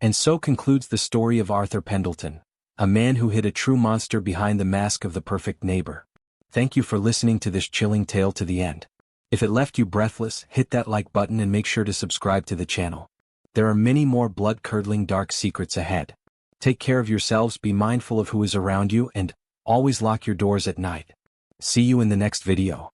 And so concludes the story of Arthur Pendleton, a man who hid a true monster behind the mask of the perfect neighbor. Thank you for listening to this chilling tale to the end. If it left you breathless, hit that like button and make sure to subscribe to the channel. There are many more blood-curdling dark secrets ahead. Take care of yourselves, be mindful of who is around you, and always lock your doors at night. See you in the next video.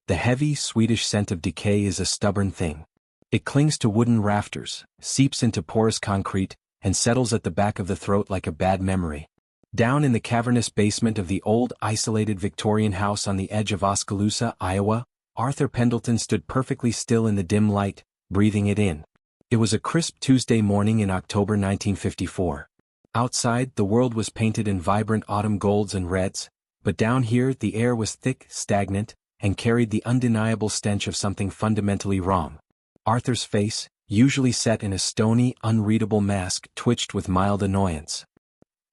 The heavy, Swedish scent of decay is a stubborn thing. It clings to wooden rafters, seeps into porous concrete, and settles at the back of the throat like a bad memory. Down in the cavernous basement of the old, isolated Victorian house on the edge of Oskaloosa, Iowa, Arthur Pendleton stood perfectly still in the dim light, breathing it in. It was a crisp Tuesday morning in October 1954. Outside, the world was painted in vibrant autumn golds and reds, but down here the air was thick, stagnant, and carried the undeniable stench of something fundamentally wrong. Arthur's face, usually set in a stony, unreadable mask, twitched with mild annoyance.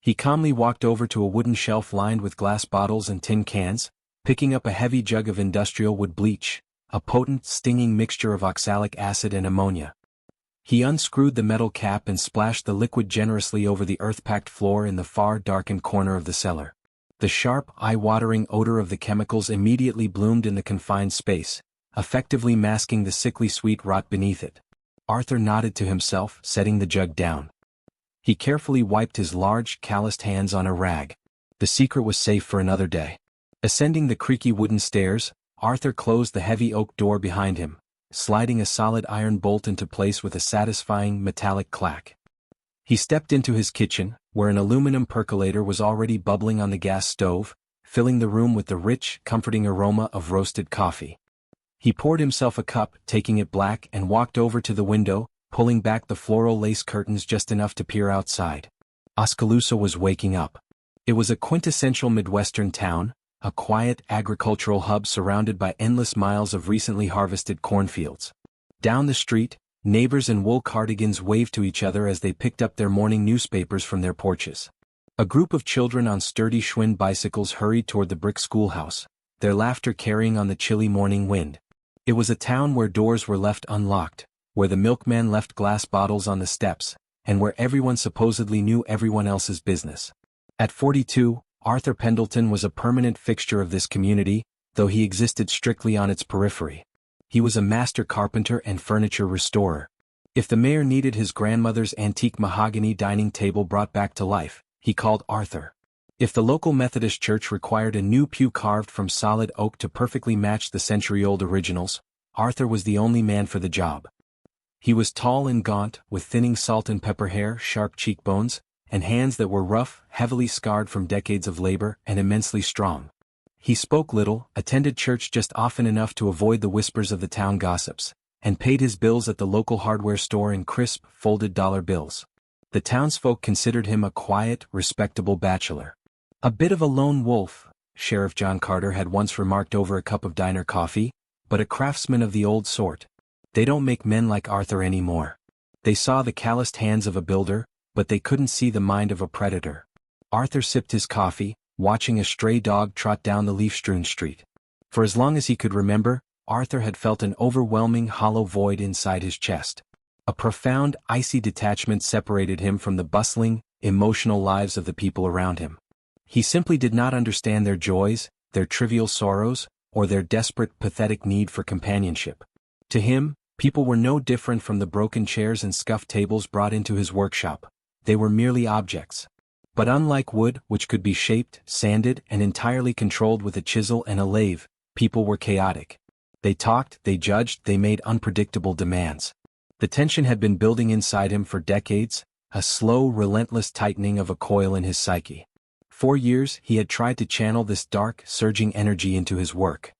He calmly walked over to a wooden shelf lined with glass bottles and tin cans, picking up a heavy jug of industrial wood bleach, a potent, stinging mixture of oxalic acid and ammonia. He unscrewed the metal cap and splashed the liquid generously over the earth-packed floor in the far, darkened corner of the cellar. The sharp, eye-watering odor of the chemicals immediately bloomed in the confined space, effectively masking the sickly sweet rot beneath it. Arthur nodded to himself, setting the jug down. He carefully wiped his large, calloused hands on a rag. The secret was safe for another day. Ascending the creaky wooden stairs, Arthur closed the heavy oak door behind him, sliding a solid iron bolt into place with a satisfying metallic clack. He stepped into his kitchen, where an aluminum percolator was already bubbling on the gas stove, filling the room with the rich, comforting aroma of roasted coffee. He poured himself a cup, taking it black, and walked over to the window, pulling back the floral lace curtains just enough to peer outside. Oskaloosa was waking up. It was a quintessential Midwestern town, a quiet agricultural hub surrounded by endless miles of recently harvested cornfields. Down the street, neighbors in wool cardigans waved to each other as they picked up their morning newspapers from their porches. A group of children on sturdy Schwinn bicycles hurried toward the brick schoolhouse, their laughter carrying on the chilly morning wind. It was a town where doors were left unlocked, where the milkman left glass bottles on the steps, and where everyone supposedly knew everyone else's business. At 42, Arthur Pendleton was a permanent fixture of this community, though he existed strictly on its periphery. He was a master carpenter and furniture restorer. If the mayor needed his grandmother's antique mahogany dining table brought back to life, he called Arthur. If the local Methodist church required a new pew carved from solid oak to perfectly match the century-old originals, Arthur was the only man for the job. He was tall and gaunt, with thinning salt and pepper hair, sharp cheekbones, and hands that were rough, heavily scarred from decades of labor, and immensely strong. He spoke little, attended church just often enough to avoid the whispers of the town gossips, and paid his bills at the local hardware store in crisp, folded dollar bills. The townsfolk considered him a quiet, respectable bachelor. A bit of a lone wolf, Sheriff John Carter had once remarked over a cup of diner coffee, but a craftsman of the old sort. They don't make men like Arthur anymore. They saw the calloused hands of a builder, but they couldn't see the mind of a predator. Arthur sipped his coffee, watching a stray dog trot down the leaf-strewn street. For as long as he could remember, Arthur had felt an overwhelming hollow void inside his chest. A profound, icy detachment separated him from the bustling, emotional lives of the people around him. He simply did not understand their joys, their trivial sorrows, or their desperate, pathetic need for companionship. To him, people were no different from the broken chairs and scuffed tables brought into his workshop. They were merely objects. But unlike wood, which could be shaped, sanded, and entirely controlled with a chisel and a lathe, people were chaotic. They talked, they judged, they made unpredictable demands. The tension had been building inside him for decades, a slow, relentless tightening of a coil in his psyche. For years, he had tried to channel this dark, surging energy into his work.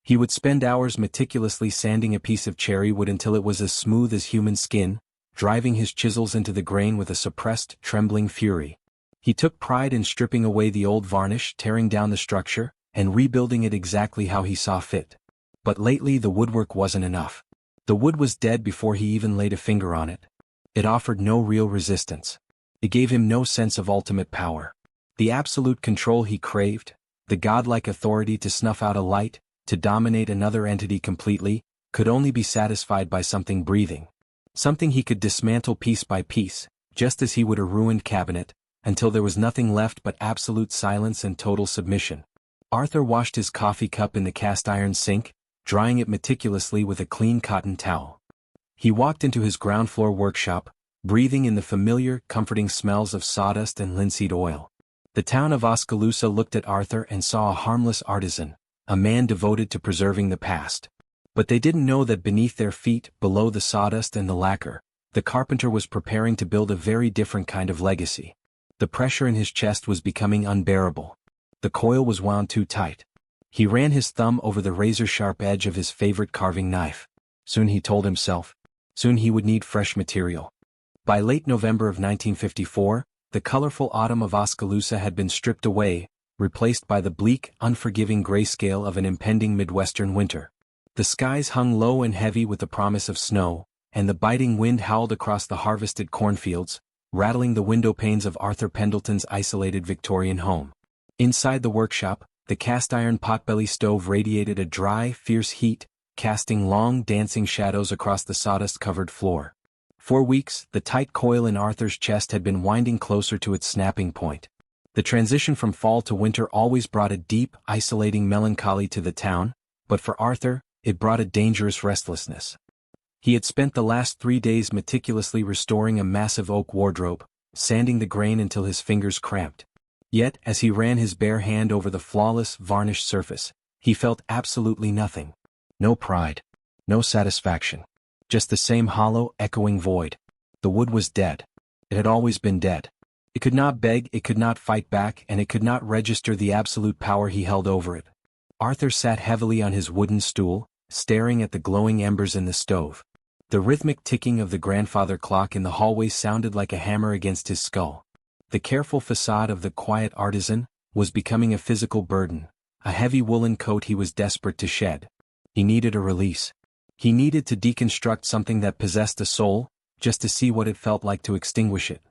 He would spend hours meticulously sanding a piece of cherry wood until it was as smooth as human skin, driving his chisels into the grain with a suppressed, trembling fury. He took pride in stripping away the old varnish, tearing down the structure, and rebuilding it exactly how he saw fit. But lately the woodwork wasn't enough. The wood was dead before he even laid a finger on it. It offered no real resistance. It gave him no sense of ultimate power. The absolute control he craved, the godlike authority to snuff out a light, to dominate another entity completely, could only be satisfied by something breathing. Something he could dismantle piece by piece, just as he would a ruined cabinet, until there was nothing left but absolute silence and total submission. Arthur washed his coffee cup in the cast-iron sink, drying it meticulously with a clean cotton towel. He walked into his ground-floor workshop, breathing in the familiar, comforting smells of sawdust and linseed oil. The town of Oskaloosa looked at Arthur and saw a harmless artisan, a man devoted to preserving the past. But they didn't know that beneath their feet, below the sawdust and the lacquer, the carpenter was preparing to build a very different kind of legacy. The pressure in his chest was becoming unbearable. The coil was wound too tight. He ran his thumb over the razor-sharp edge of his favorite carving knife. Soon, he told himself, soon he would need fresh material. By late November of 1954, the colorful autumn of Oskaloosa had been stripped away, replaced by the bleak, unforgiving grayscale of an impending Midwestern winter. The skies hung low and heavy with the promise of snow, and the biting wind howled across the harvested cornfields, rattling the window panes of Arthur Pendleton's isolated Victorian home. Inside the workshop, the cast-iron potbelly stove radiated a dry, fierce heat, casting long, dancing shadows across the sawdust-covered floor. For weeks, the tight coil in Arthur's chest had been winding closer to its snapping point. The transition from fall to winter always brought a deep, isolating melancholy to the town, but for Arthur, it brought a dangerous restlessness. He had spent the last 3 days meticulously restoring a massive oak wardrobe, sanding the grain until his fingers cramped. Yet, as he ran his bare hand over the flawless, varnished surface, he felt absolutely nothing. No pride. No satisfaction. Just the same hollow, echoing void. The wood was dead. It had always been dead. It could not beg, it could not fight back, and it could not register the absolute power he held over it. Arthur sat heavily on his wooden stool, staring at the glowing embers in the stove. The rhythmic ticking of the grandfather clock in the hallway sounded like a hammer against his skull. The careful facade of the quiet artisan was becoming a physical burden, a heavy woolen coat he was desperate to shed. He needed a release. He needed to deconstruct something that possessed a soul, just to see what it felt like to extinguish it.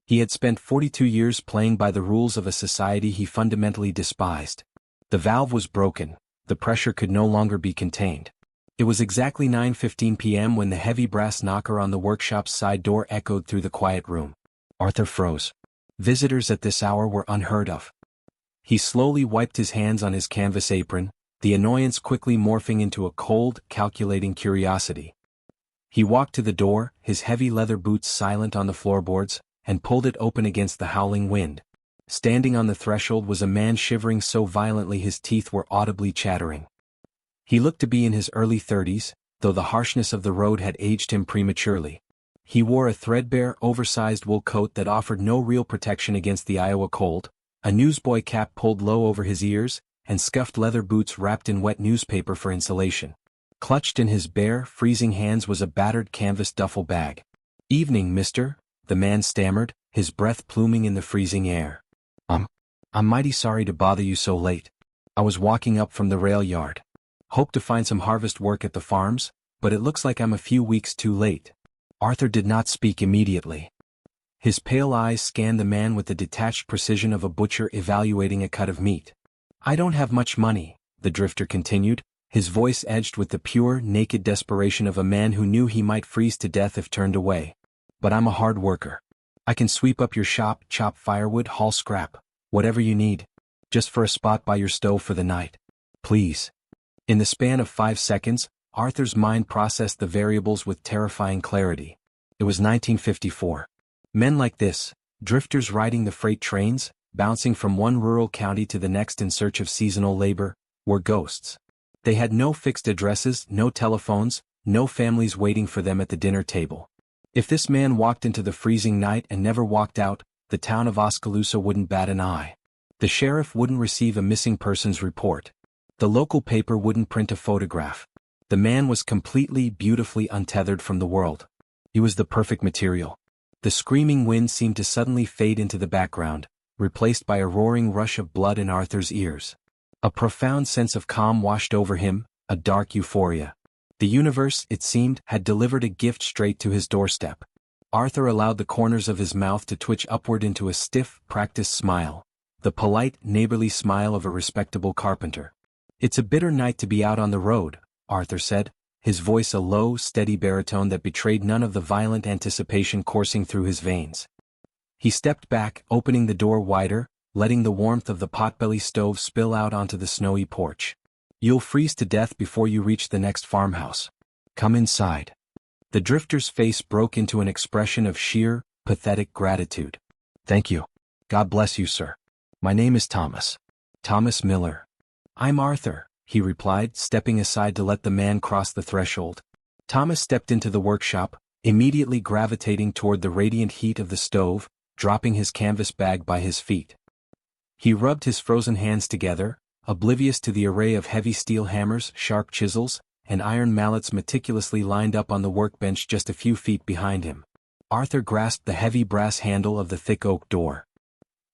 He had spent 42 years playing by the rules of a society he fundamentally despised. The valve was broken, the pressure could no longer be contained. It was exactly 9:15 p.m. when the heavy brass knocker on the workshop's side door echoed through the quiet room. Arthur froze. Visitors at this hour were unheard of. He slowly wiped his hands on his canvas apron, the annoyance quickly morphing into a cold, calculating curiosity. He walked to the door, his heavy leather boots silent on the floorboards, and pulled it open against the howling wind. Standing on the threshold was a man shivering so violently his teeth were audibly chattering. He looked to be in his early 30s, though the harshness of the road had aged him prematurely. He wore a threadbare, oversized wool coat that offered no real protection against the Iowa cold, a newsboy cap pulled low over his ears, and scuffed leather boots wrapped in wet newspaper for insulation. Clutched in his bare, freezing hands was a battered canvas duffel bag. "Evening, mister," the man stammered, his breath pluming in the freezing air. I'm mighty sorry to bother you so late. I was walking up from the rail yard. Hope to find some harvest work at the farms, but it looks like I'm a few weeks too late." Arthur did not speak immediately. His pale eyes scanned the man with the detached precision of a butcher evaluating a cut of meat. "I don't have much money," the drifter continued, his voice edged with the pure, naked desperation of a man who knew he might freeze to death if turned away. "But I'm a hard worker. I can sweep up your shop, chop firewood, haul scrap, whatever you need, just for a spot by your stove for the night. Please." In the span of 5 seconds, Arthur's mind processed the variables with terrifying clarity. It was 1954. Men like this, drifters riding the freight trains, bouncing from one rural county to the next in search of seasonal labor, were ghosts. They had no fixed addresses, no telephones, no families waiting for them at the dinner table. If this man walked into the freezing night and never walked out, the town of Oskaloosa wouldn't bat an eye. The sheriff wouldn't receive a missing persons report. The local paper wouldn't print a photograph. The man was completely, beautifully untethered from the world. He was the perfect material. The screaming wind seemed to suddenly fade into the background, replaced by a roaring rush of blood in Arthur's ears. A profound sense of calm washed over him, a dark euphoria. The universe, it seemed, had delivered a gift straight to his doorstep. Arthur allowed the corners of his mouth to twitch upward into a stiff, practiced smile, the polite, neighborly smile of a respectable carpenter. "It's a bitter night to be out on the road," Arthur said, his voice a low, steady baritone that betrayed none of the violent anticipation coursing through his veins. He stepped back, opening the door wider, letting the warmth of the potbelly stove spill out onto the snowy porch. "You'll freeze to death before you reach the next farmhouse. Come inside." The drifter's face broke into an expression of sheer, pathetic gratitude. "Thank you. God bless you, sir. My name is Thomas. Thomas Miller." "I'm Arthur," he replied, stepping aside to let the man cross the threshold. Thomas stepped into the workshop, immediately gravitating toward the radiant heat of the stove, dropping his canvas bag by his feet. He rubbed his frozen hands together, oblivious to the array of heavy steel hammers, sharp chisels, and iron mallets meticulously lined up on the workbench just a few feet behind him. Arthur grasped the heavy brass handle of the thick oak door.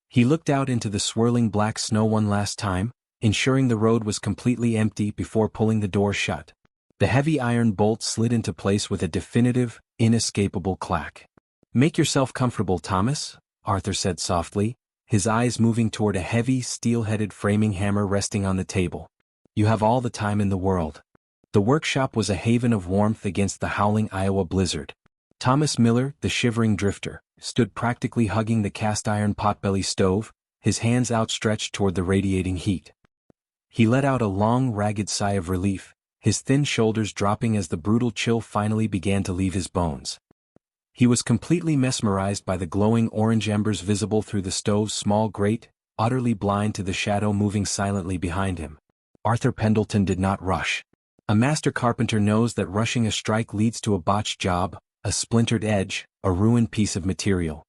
He looked out into the swirling black snow one last time, ensuring the road was completely empty before pulling the door shut. The heavy iron bolt slid into place with a definitive, inescapable clack. "Make yourself comfortable, Thomas," Arthur said softly, his eyes moving toward a heavy, steel-headed framing hammer resting on the table. "You have all the time in the world." The workshop was a haven of warmth against the howling Iowa blizzard. Thomas Miller, the shivering drifter, stood practically hugging the cast-iron potbelly stove, his hands outstretched toward the radiating heat. He let out a long, ragged sigh of relief, his thin shoulders dropping as the brutal chill finally began to leave his bones. He was completely mesmerized by the glowing orange embers visible through the stove's small grate, utterly blind to the shadow moving silently behind him. Arthur Pendleton did not rush. A master carpenter knows that rushing a strike leads to a botched job, a splintered edge, a ruined piece of material.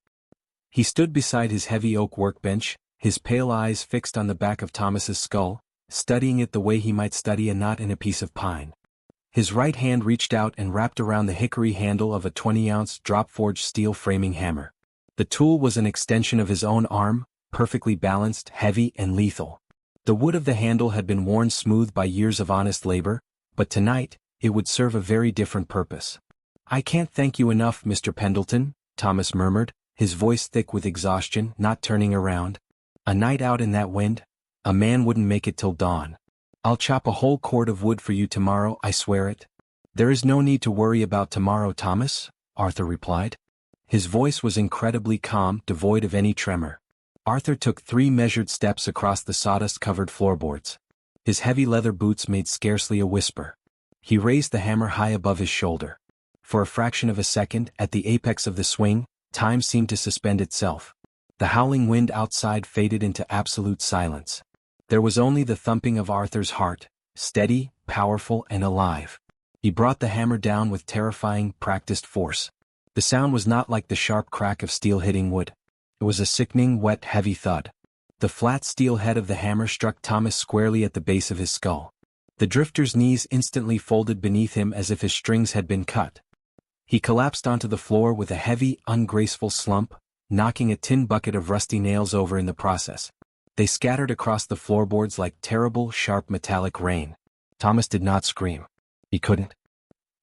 He stood beside his heavy oak workbench, his pale eyes fixed on the back of Thomas's skull, studying it the way he might study a knot in a piece of pine. His right hand reached out and wrapped around the hickory handle of a 20-ounce drop-forged steel framing hammer. The tool was an extension of his own arm, perfectly balanced, heavy, and lethal. The wood of the handle had been worn smooth by years of honest labor, but tonight, it would serve a very different purpose. "I can't thank you enough, Mr. Pendleton," Thomas murmured, his voice thick with exhaustion, not turning around. "A night out in that wind? A man wouldn't make it till dawn. I'll chop a whole cord of wood for you tomorrow, I swear it." "There is no need to worry about tomorrow, Thomas," Arthur replied. His voice was incredibly calm, devoid of any tremor. Arthur took 3 measured steps across the sawdust-covered floorboards. His heavy leather boots made scarcely a whisper. He raised the hammer high above his shoulder. For a fraction of a second, at the apex of the swing, time seemed to suspend itself. The howling wind outside faded into absolute silence. There was only the thumping of Arthur's heart, steady, powerful, and alive. He brought the hammer down with terrifying, practiced force. The sound was not like the sharp crack of steel hitting wood. It was a sickening, wet, heavy thud. The flat steel head of the hammer struck Thomas squarely at the base of his skull. The drifter's knees instantly folded beneath him as if his strings had been cut. He collapsed onto the floor with a heavy, ungraceful slump, knocking a tin bucket of rusty nails over in the process. They scattered across the floorboards like terrible, sharp metallic rain. Thomas did not scream. He couldn't.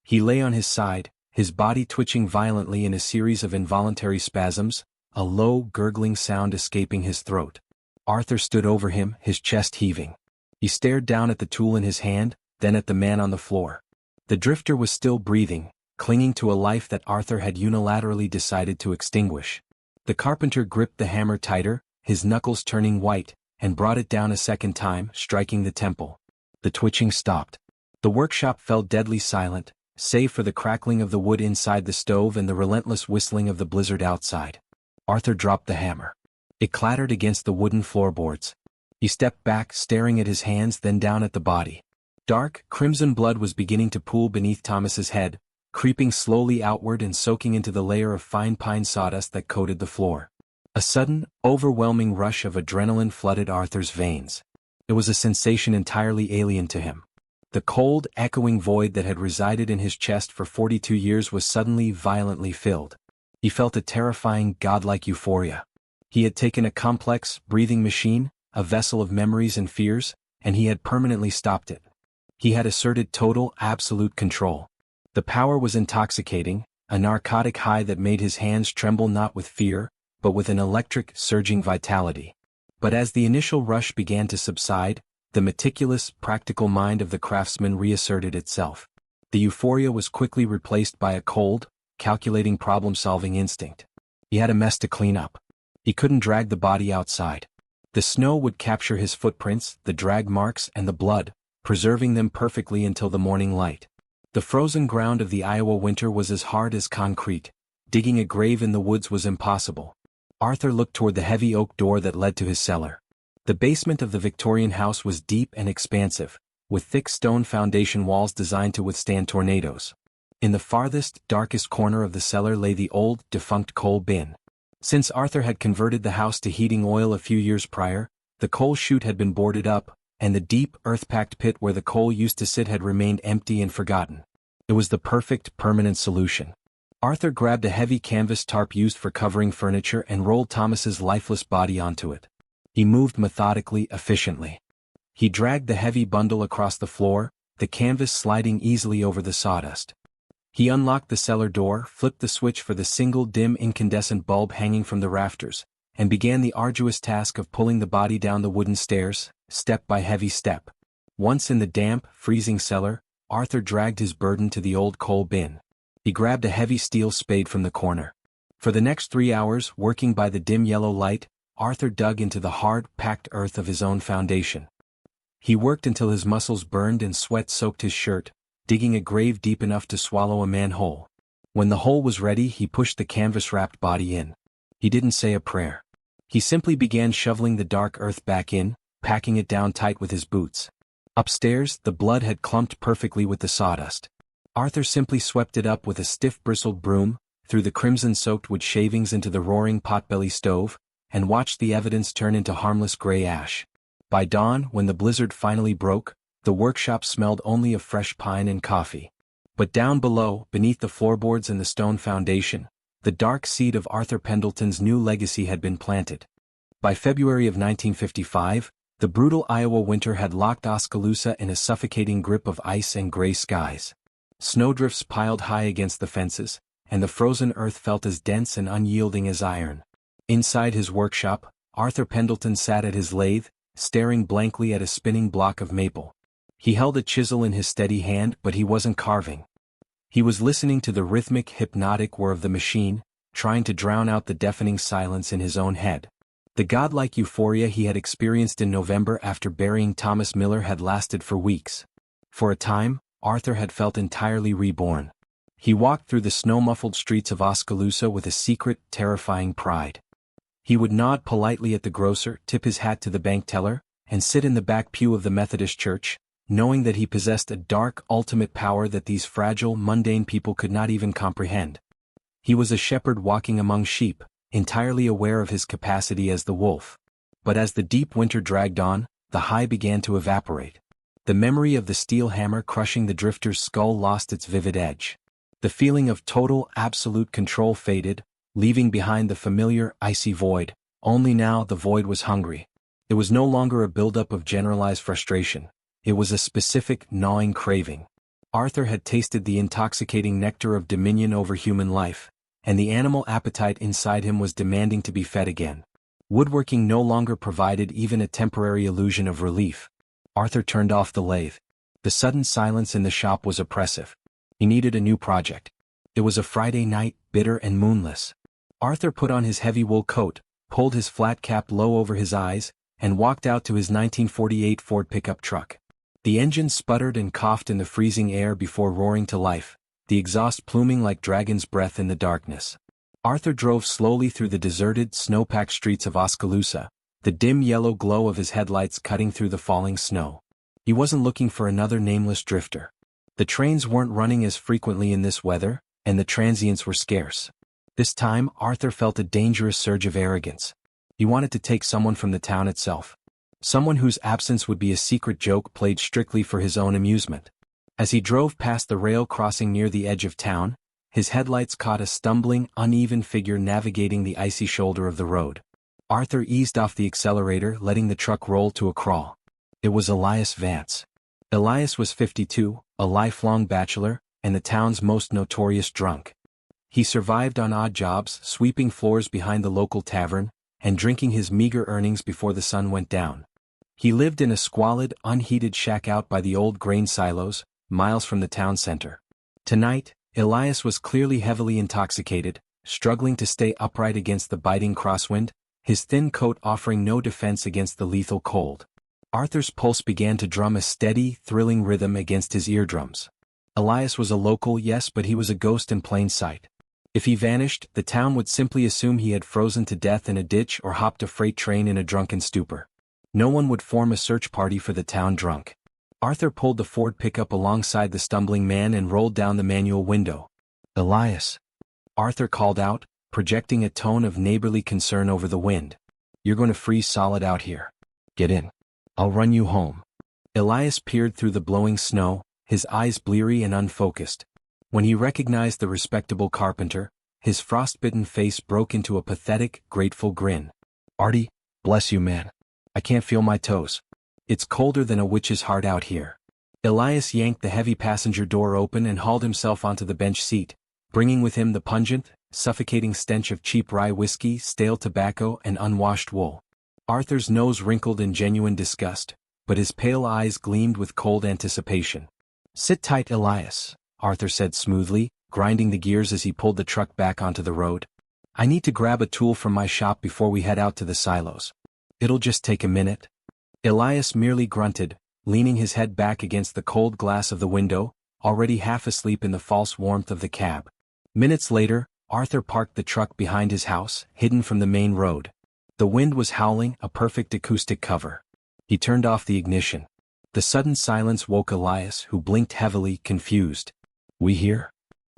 He lay on his side, his body twitching violently in a series of involuntary spasms, a low, gurgling sound escaping his throat. Arthur stood over him, his chest heaving. He stared down at the tool in his hand, then at the man on the floor. The drifter was still breathing, clinging to a life that Arthur had unilaterally decided to extinguish. The carpenter gripped the hammer tighter, his knuckles turning white, and brought it down a second time, striking the temple. The twitching stopped. The workshop fell deadly silent, save for the crackling of the wood inside the stove and the relentless whistling of the blizzard outside. Arthur dropped the hammer. It clattered against the wooden floorboards. He stepped back, staring at his hands, then down at the body. Dark, crimson blood was beginning to pool beneath Thomas's head, creeping slowly outward and soaking into the layer of fine pine sawdust that coated the floor. A sudden, overwhelming rush of adrenaline flooded Arthur's veins. It was a sensation entirely alien to him. The cold, echoing void that had resided in his chest for 42 years was suddenly violently filled. He felt a terrifying, godlike euphoria. He had taken a complex, breathing machine, a vessel of memories and fears, and he had permanently stopped it. He had asserted total, absolute control. The power was intoxicating, a narcotic high that made his hands tremble not with fear, but with an electric, surging vitality. But as the initial rush began to subside, the meticulous, practical mind of the craftsman reasserted itself. The euphoria was quickly replaced by a cold, calculating problem-solving instinct. He had a mess to clean up. He couldn't drag the body outside. The snow would capture his footprints, the drag marks, and the blood, preserving them perfectly until the morning light. The frozen ground of the Iowa winter was as hard as concrete. Digging a grave in the woods was impossible. Arthur looked toward the heavy oak door that led to his cellar. The basement of the Victorian house was deep and expansive, with thick stone foundation walls designed to withstand tornadoes. In the farthest, darkest corner of the cellar lay the old, defunct coal bin. Since Arthur had converted the house to heating oil a few years prior, the coal chute had been boarded up, and the deep, earth-packed pit where the coal used to sit had remained empty and forgotten. It was the perfect, permanent solution. Arthur grabbed a heavy canvas tarp used for covering furniture and rolled Thomas's lifeless body onto it. He moved methodically, efficiently. He dragged the heavy bundle across the floor, the canvas sliding easily over the sawdust. He unlocked the cellar door, flipped the switch for the single dim incandescent bulb hanging from the rafters, and began the arduous task of pulling the body down the wooden stairs, step by heavy step. Once in the damp, freezing cellar, Arthur dragged his burden to the old coal bin. He grabbed a heavy steel spade from the corner. For the next 3 hours, working by the dim yellow light, Arthur dug into the hard, packed earth of his own foundation. He worked until his muscles burned and sweat soaked his shirt, digging a grave deep enough to swallow a man whole. When the hole was ready, he pushed the canvas-wrapped body in. He didn't say a prayer. He simply began shoveling the dark earth back in, packing it down tight with his boots. Upstairs, the blood had clumped perfectly with the sawdust. Arthur simply swept it up with a stiff-bristled broom, threw the crimson-soaked wood shavings into the roaring potbelly stove, and watched the evidence turn into harmless gray ash. By dawn, when the blizzard finally broke, the workshop smelled only of fresh pine and coffee. But down below, beneath the floorboards and the stone foundation, the dark seed of Arthur Pendleton's new legacy had been planted. By February of 1955, the brutal Iowa winter had locked Oskaloosa in a suffocating grip of ice and gray skies. Snowdrifts piled high against the fences, and the frozen earth felt as dense and unyielding as iron. Inside his workshop, Arthur Pendleton sat at his lathe, staring blankly at a spinning block of maple. He held a chisel in his steady hand, but he wasn't carving. He was listening to the rhythmic, hypnotic whir of the machine, trying to drown out the deafening silence in his own head. The godlike euphoria he had experienced in November after burying Thomas Miller had lasted for weeks. For a time, Arthur had felt entirely reborn. He walked through the snow-muffled streets of Oskaloosa with a secret, terrifying pride. He would nod politely at the grocer, tip his hat to the bank teller, and sit in the back pew of the Methodist church, knowing that he possessed a dark, ultimate power that these fragile, mundane people could not even comprehend. He was a shepherd walking among sheep, entirely aware of his capacity as the wolf. But as the deep winter dragged on, the high began to evaporate. The memory of the steel hammer crushing the drifter's skull lost its vivid edge. The feeling of total, absolute control faded, leaving behind the familiar, icy void. Only now the void was hungry. It was no longer a buildup of generalized frustration. It was a specific, gnawing craving. Arthur had tasted the intoxicating nectar of dominion over human life, and the animal appetite inside him was demanding to be fed again. Woodworking no longer provided even a temporary illusion of relief. Arthur turned off the lathe. The sudden silence in the shop was oppressive. He needed a new project. It was a Friday night, bitter and moonless. Arthur put on his heavy wool coat, pulled his flat cap low over his eyes, and walked out to his 1948 Ford pickup truck. The engine sputtered and coughed in the freezing air before roaring to life, the exhaust pluming like dragon's breath in the darkness. Arthur drove slowly through the deserted, snow-packed streets of Oskaloosa, the dim yellow glow of his headlights cutting through the falling snow. He wasn't looking for another nameless drifter. The trains weren't running as frequently in this weather, and the transients were scarce. This time, Arthur felt a dangerous surge of arrogance. He wanted to take someone from the town itself. Someone whose absence would be a secret joke played strictly for his own amusement. As he drove past the rail crossing near the edge of town, his headlights caught a stumbling, uneven figure navigating the icy shoulder of the road. Arthur eased off the accelerator, letting the truck roll to a crawl. It was Elias Vance. Elias was 52, a lifelong bachelor, and the town's most notorious drunk. He survived on odd jobs, sweeping floors behind the local tavern, and drinking his meager earnings before the sun went down. He lived in a squalid, unheated shack out by the old grain silos, miles from the town center. Tonight, Elias was clearly heavily intoxicated, struggling to stay upright against the biting crosswind, his thin coat offering no defense against the lethal cold. Arthur's pulse began to drum a steady, thrilling rhythm against his eardrums. Elias was a local, yes, but he was a ghost in plain sight. If he vanished, the town would simply assume he had frozen to death in a ditch or hopped a freight train in a drunken stupor. No one would form a search party for the town drunk. Arthur pulled the Ford pickup alongside the stumbling man and rolled down the manual window. "Elias," Arthur called out, projecting a tone of neighborly concern over the wind. "You're going to freeze solid out here. Get in. I'll run you home." Elias peered through the blowing snow, his eyes bleary and unfocused. When he recognized the respectable carpenter, his frostbitten face broke into a pathetic, grateful grin. "Artie, bless you, man. I can't feel my toes. It's colder than a witch's heart out here." Elias yanked the heavy passenger door open and hauled himself onto the bench seat, bringing with him the pungent, suffocating stench of cheap rye whiskey, stale tobacco, and unwashed wool. Arthur's nose wrinkled in genuine disgust, but his pale eyes gleamed with cold anticipation. "Sit tight, Elias," Arthur said smoothly, grinding the gears as he pulled the truck back onto the road. "I need to grab a tool from my shop before we head out to the silos. It'll just take a minute." Elias merely grunted, leaning his head back against the cold glass of the window, already half asleep in the false warmth of the cab. Minutes later, Arthur parked the truck behind his house, hidden from the main road. The wind was howling, a perfect acoustic cover. He turned off the ignition. The sudden silence woke Elias, who blinked heavily, confused. "We here?"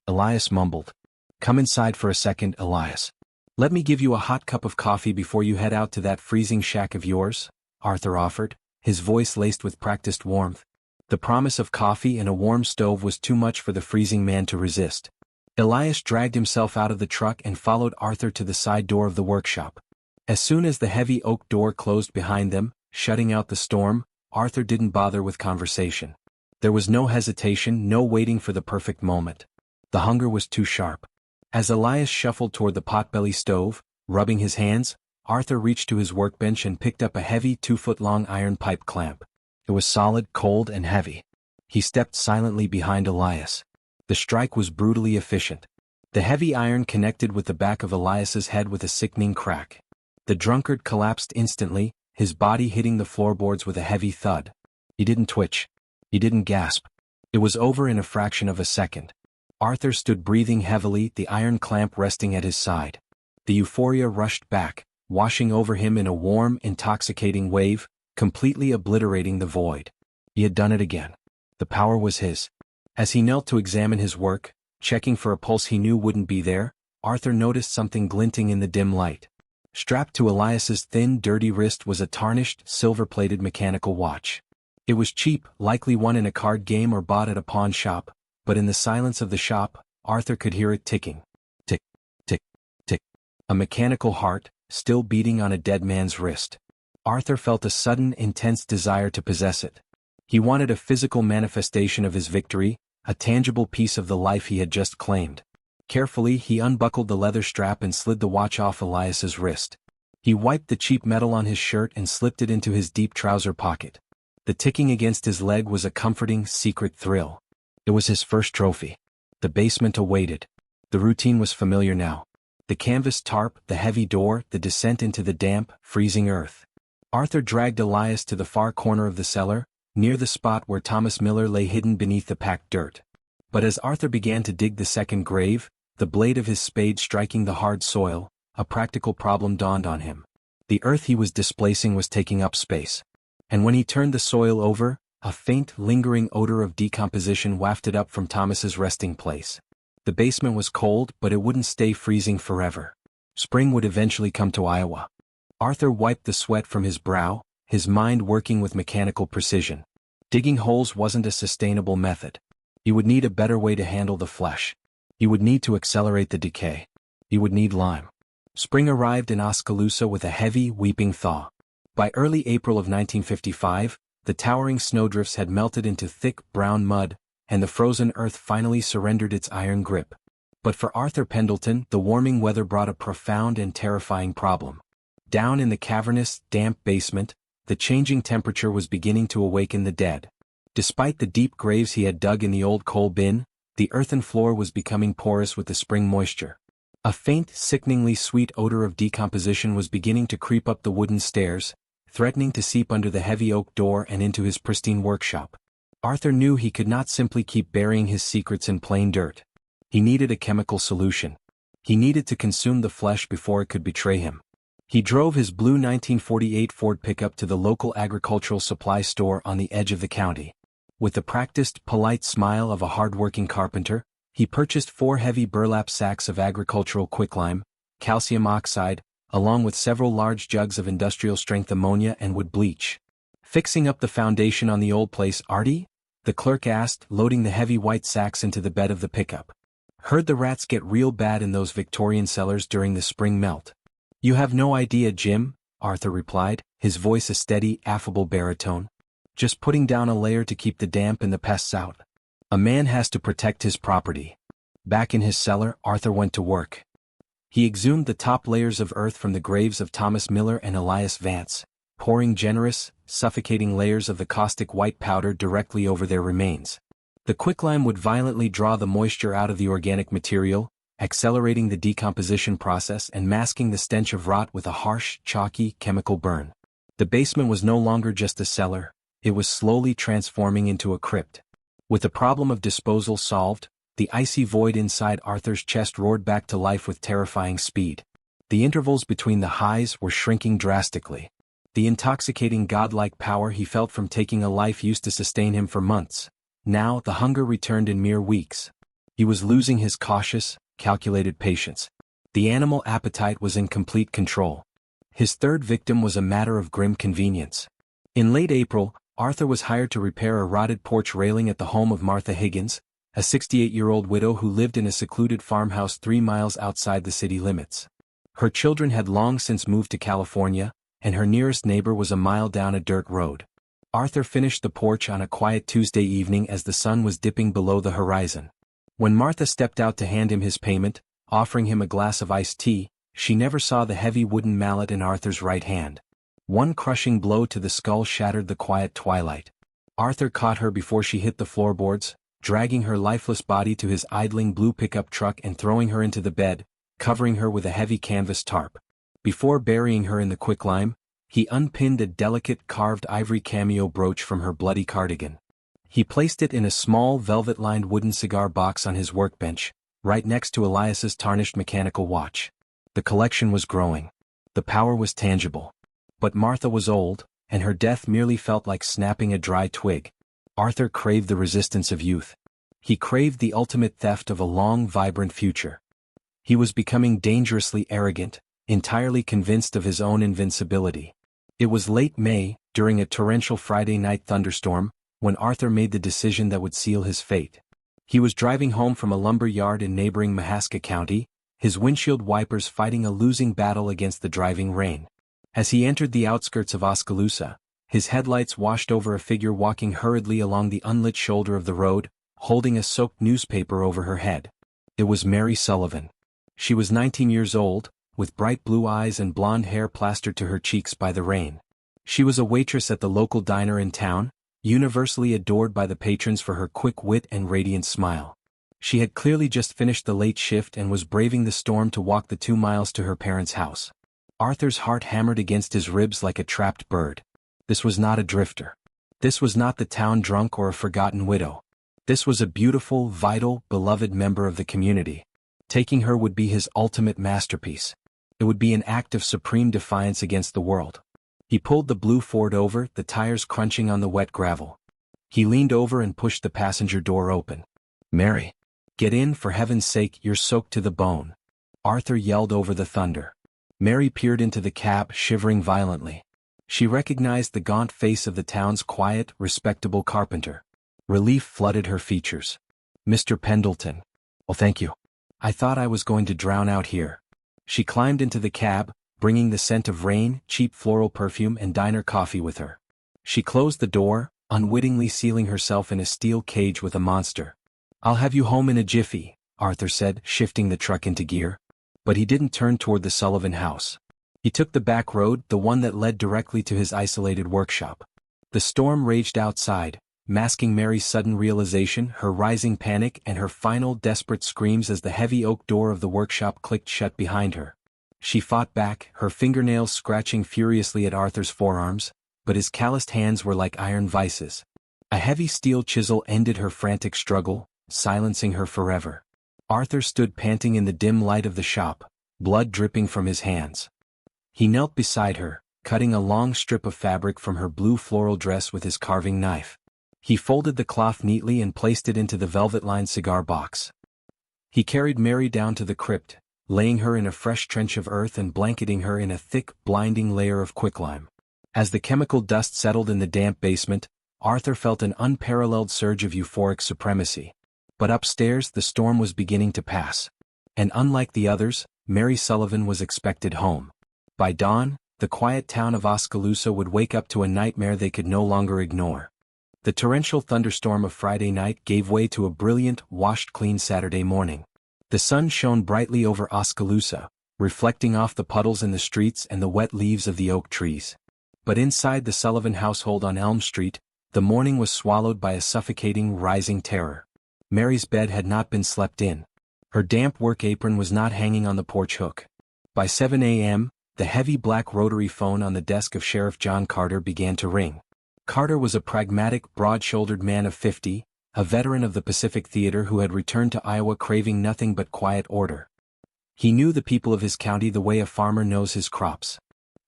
Elias mumbled. "Come inside for a second, Elias. Let me give you a hot cup of coffee before you head out to that freezing shack of yours," Arthur offered, his voice laced with practiced warmth. The promise of coffee and a warm stove was too much for the freezing man to resist. Elias dragged himself out of the truck and followed Arthur to the side door of the workshop. As soon as the heavy oak door closed behind them, shutting out the storm, Arthur didn't bother with conversation. There was no hesitation, no waiting for the perfect moment. The hunger was too sharp. As Elias shuffled toward the potbelly stove, rubbing his hands, Arthur reached to his workbench and picked up a heavy 2-foot-long iron pipe clamp. It was solid, cold, and heavy. He stepped silently behind Elias. The strike was brutally efficient. The heavy iron connected with the back of Elias's head with a sickening crack. The drunkard collapsed instantly, his body hitting the floorboards with a heavy thud. He didn't twitch. He didn't gasp. It was over in a fraction of a second. Arthur stood breathing heavily, the iron clamp resting at his side. The euphoria rushed back, washing over him in a warm, intoxicating wave, completely obliterating the void. He had done it again. The power was his. As he knelt to examine his work, checking for a pulse he knew wouldn't be there, Arthur noticed something glinting in the dim light. Strapped to Elias's thin, dirty wrist was a tarnished, silver-plated mechanical watch. It was cheap, likely one in a card game or bought at a pawn shop, but in the silence of the shop, Arthur could hear it ticking. Tick, tick, tick. A mechanical heart, still beating on a dead man's wrist. Arthur felt a sudden, intense desire to possess it. He wanted a physical manifestation of his victory, a tangible piece of the life he had just claimed. Carefully, he unbuckled the leather strap and slid the watch off Elias's wrist. He wiped the cheap metal on his shirt and slipped it into his deep trouser pocket. The ticking against his leg was a comforting, secret thrill. It was his first trophy. The basement awaited. The routine was familiar now. The canvas tarp, the heavy door, the descent into the damp, freezing earth. Arthur dragged Elias to the far corner of the cellar, near the spot where Thomas Miller lay hidden beneath the packed dirt. But as Arthur began to dig the second grave, the blade of his spade striking the hard soil, a practical problem dawned on him. The earth he was displacing was taking up space. And when he turned the soil over, a faint, lingering odor of decomposition wafted up from Thomas's resting place. The basement was cold, but it wouldn't stay freezing forever. Spring would eventually come to Iowa. Arthur wiped the sweat from his brow, his mind working with mechanical precision. Digging holes wasn't a sustainable method. He would need a better way to handle the flesh. He would need to accelerate the decay. He would need lime. Spring arrived in Oskaloosa with a heavy, weeping thaw. By early April of 1955, the towering snowdrifts had melted into thick, brown mud, and the frozen earth finally surrendered its iron grip. But for Arthur Pendleton, the warming weather brought a profound and terrifying problem. Down in the cavernous, damp basement, the changing temperature was beginning to awaken the dead. Despite the deep graves he had dug in the old coal bin, the earthen floor was becoming porous with the spring moisture. A faint, sickeningly sweet odor of decomposition was beginning to creep up the wooden stairs, threatening to seep under the heavy oak door and into his pristine workshop. Arthur knew he could not simply keep burying his secrets in plain dirt. He needed a chemical solution. He needed to consume the flesh before it could betray him. He drove his blue 1948 Ford pickup to the local agricultural supply store on the edge of the county. With the practiced, polite smile of a hard-working carpenter, he purchased 4 heavy burlap sacks of agricultural quicklime, calcium oxide, along with several large jugs of industrial-strength ammonia and wood bleach. "Fixing up the foundation on the old place, Artie?" the clerk asked, loading the heavy white sacks into the bed of the pickup. "Heard the rats get real bad in those Victorian cellars during the spring melt." "You have no idea, Jim," Arthur replied, his voice a steady, affable baritone. "Just putting down a layer to keep the damp and the pests out. A man has to protect his property." Back in his cellar, Arthur went to work. He exhumed the top layers of earth from the graves of Thomas Miller and Elias Vance, pouring generous, suffocating layers of the caustic white powder directly over their remains. The quicklime would violently draw the moisture out of the organic material, accelerating the decomposition process and masking the stench of rot with a harsh, chalky, chemical burn. The basement was no longer just a cellar, it was slowly transforming into a crypt. With the problem of disposal solved, the icy void inside Arthur's chest roared back to life with terrifying speed. The intervals between the highs were shrinking drastically. The intoxicating godlike power he felt from taking a life used to sustain him for months. Now the hunger returned in mere weeks. He was losing his cautious, calculated patience. The animal appetite was in complete control. His third victim was a matter of grim convenience. In late April, Arthur was hired to repair a rotted porch railing at the home of Martha Higgins, a 68-year-old widow who lived in a secluded farmhouse 3 miles outside the city limits. Her children had long since moved to California, and her nearest neighbor was a mile down a dirt road. Arthur finished the porch on a quiet Tuesday evening as the sun was dipping below the horizon. When Martha stepped out to hand him his payment, offering him a glass of iced tea, she never saw the heavy wooden mallet in Arthur's right hand. One crushing blow to the skull shattered the quiet twilight. Arthur caught her before she hit the floorboards, dragging her lifeless body to his idling blue pickup truck and throwing her into the bed, covering her with a heavy canvas tarp. Before burying her in the quicklime, he unpinned a delicate carved ivory cameo brooch from her bloody cardigan. He placed it in a small velvet-lined wooden cigar box on his workbench, right next to Elias's tarnished mechanical watch. The collection was growing. The power was tangible. But Martha was old, and her death merely felt like snapping a dry twig. Arthur craved the resistance of youth. He craved the ultimate theft of a long, vibrant future. He was becoming dangerously arrogant, entirely convinced of his own invincibility. It was late May, during a torrential Friday night thunderstorm, when Arthur made the decision that would seal his fate. He was driving home from a lumber yard in neighboring Mahaska County, his windshield wipers fighting a losing battle against the driving rain. As he entered the outskirts of Oskaloosa, his headlights washed over a figure walking hurriedly along the unlit shoulder of the road, holding a soaked newspaper over her head. It was Mary Sullivan. She was 19 years old, with bright blue eyes and blonde hair plastered to her cheeks by the rain. She was a waitress at the local diner in town, universally adored by the patrons for her quick wit and radiant smile. She had clearly just finished the late shift and was braving the storm to walk the 2 miles to her parents' house. Arthur's heart hammered against his ribs like a trapped bird. This was not a drifter. This was not the town drunk or a forgotten widow. This was a beautiful, vital, beloved member of the community. Taking her would be his ultimate masterpiece. It would be an act of supreme defiance against the world. He pulled the blue Ford over, the tires crunching on the wet gravel. He leaned over and pushed the passenger door open. "Mary, get in, for heaven's sake, you're soaked to the bone," Arthur yelled over the thunder. Mary peered into the cab, shivering violently. She recognized the gaunt face of the town's quiet, respectable carpenter. Relief flooded her features. "Mr. Pendleton. Oh, thank you. I thought I was going to drown out here." She climbed into the cab, bringing the scent of rain, cheap floral perfume and diner coffee with her. She closed the door, unwittingly sealing herself in a steel cage with a monster. "I'll have you home in a jiffy," Arthur said, shifting the truck into gear. But he didn't turn toward the Sullivan house. He took the back road, the one that led directly to his isolated workshop. The storm raged outside, masking Mary's sudden realization, her rising panic, and her final desperate screams as the heavy oak door of the workshop clicked shut behind her. She fought back, her fingernails scratching furiously at Arthur's forearms, but his calloused hands were like iron vices. A heavy steel chisel ended her frantic struggle, silencing her forever. Arthur stood panting in the dim light of the shop, blood dripping from his hands. He knelt beside her, cutting a long strip of fabric from her blue floral dress with his carving knife. He folded the cloth neatly and placed it into the velvet-lined cigar box. He carried Mary down to the crypt, laying her in a fresh trench of earth and blanketing her in a thick, blinding layer of quicklime. As the chemical dust settled in the damp basement, Arthur felt an unparalleled surge of euphoric supremacy. But upstairs the storm was beginning to pass. And unlike the others, Mary Sullivan was expected home. By dawn, the quiet town of Oskaloosa would wake up to a nightmare they could no longer ignore. The torrential thunderstorm of Friday night gave way to a brilliant, washed-clean Saturday morning. The sun shone brightly over Oskaloosa, reflecting off the puddles in the streets and the wet leaves of the oak trees. But inside the Sullivan household on Elm Street, the morning was swallowed by a suffocating, rising terror. Mary's bed had not been slept in. Her damp work apron was not hanging on the porch hook. By 7 a.m., the heavy black rotary phone on the desk of Sheriff John Carter began to ring. Carter was a pragmatic, broad-shouldered man of 50, a veteran of the Pacific Theater who had returned to Iowa craving nothing but quiet order. He knew the people of his county the way a farmer knows his crops.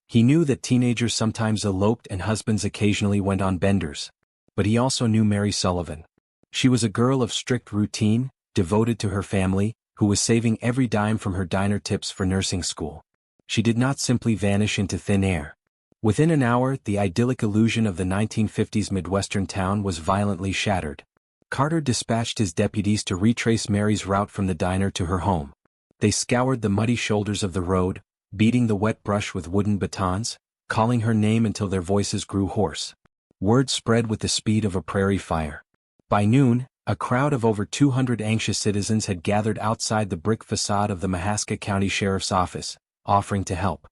He knew that teenagers sometimes eloped and husbands occasionally went on benders. But he also knew Mary Sullivan. She was a girl of strict routine, devoted to her family, who was saving every dime from her diner tips for nursing school. She did not simply vanish into thin air. Within an hour, the idyllic illusion of the 1950s Midwestern town was violently shattered. Carter dispatched his deputies to retrace Mary's route from the diner to her home. They scoured the muddy shoulders of the road, beating the wet brush with wooden batons, calling her name until their voices grew hoarse. Word spread with the speed of a prairie fire. By noon, a crowd of over 200 anxious citizens had gathered outside the brick facade of the Mahaska County Sheriff's Office, offering to help.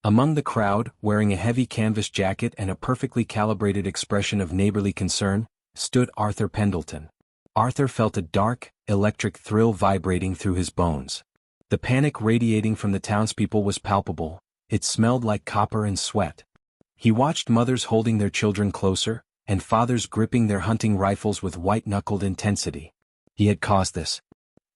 Among the crowd, wearing a heavy canvas jacket and a perfectly calibrated expression of neighborly concern, stood Arthur Pendleton. Arthur felt a dark, electric thrill vibrating through his bones. The panic radiating from the townspeople was palpable. It smelled like copper and sweat. He watched mothers holding their children closer, and fathers gripping their hunting rifles with white-knuckled intensity. He had caused this.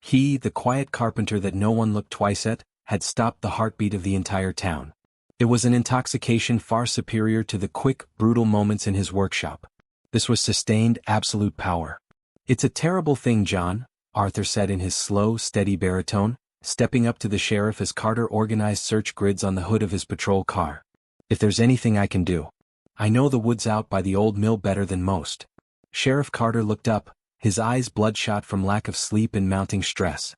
He, the quiet carpenter that no one looked twice at, had stopped the heartbeat of the entire town. It was an intoxication far superior to the quick, brutal moments in his workshop. This was sustained, absolute power. "It's a terrible thing, John," Arthur said in his slow, steady baritone, stepping up to the sheriff as Carter organized search grids on the hood of his patrol car. "If there's anything I can do. I know the woods out by the old mill better than most." Sheriff Carter looked up, his eyes bloodshot from lack of sleep and mounting stress.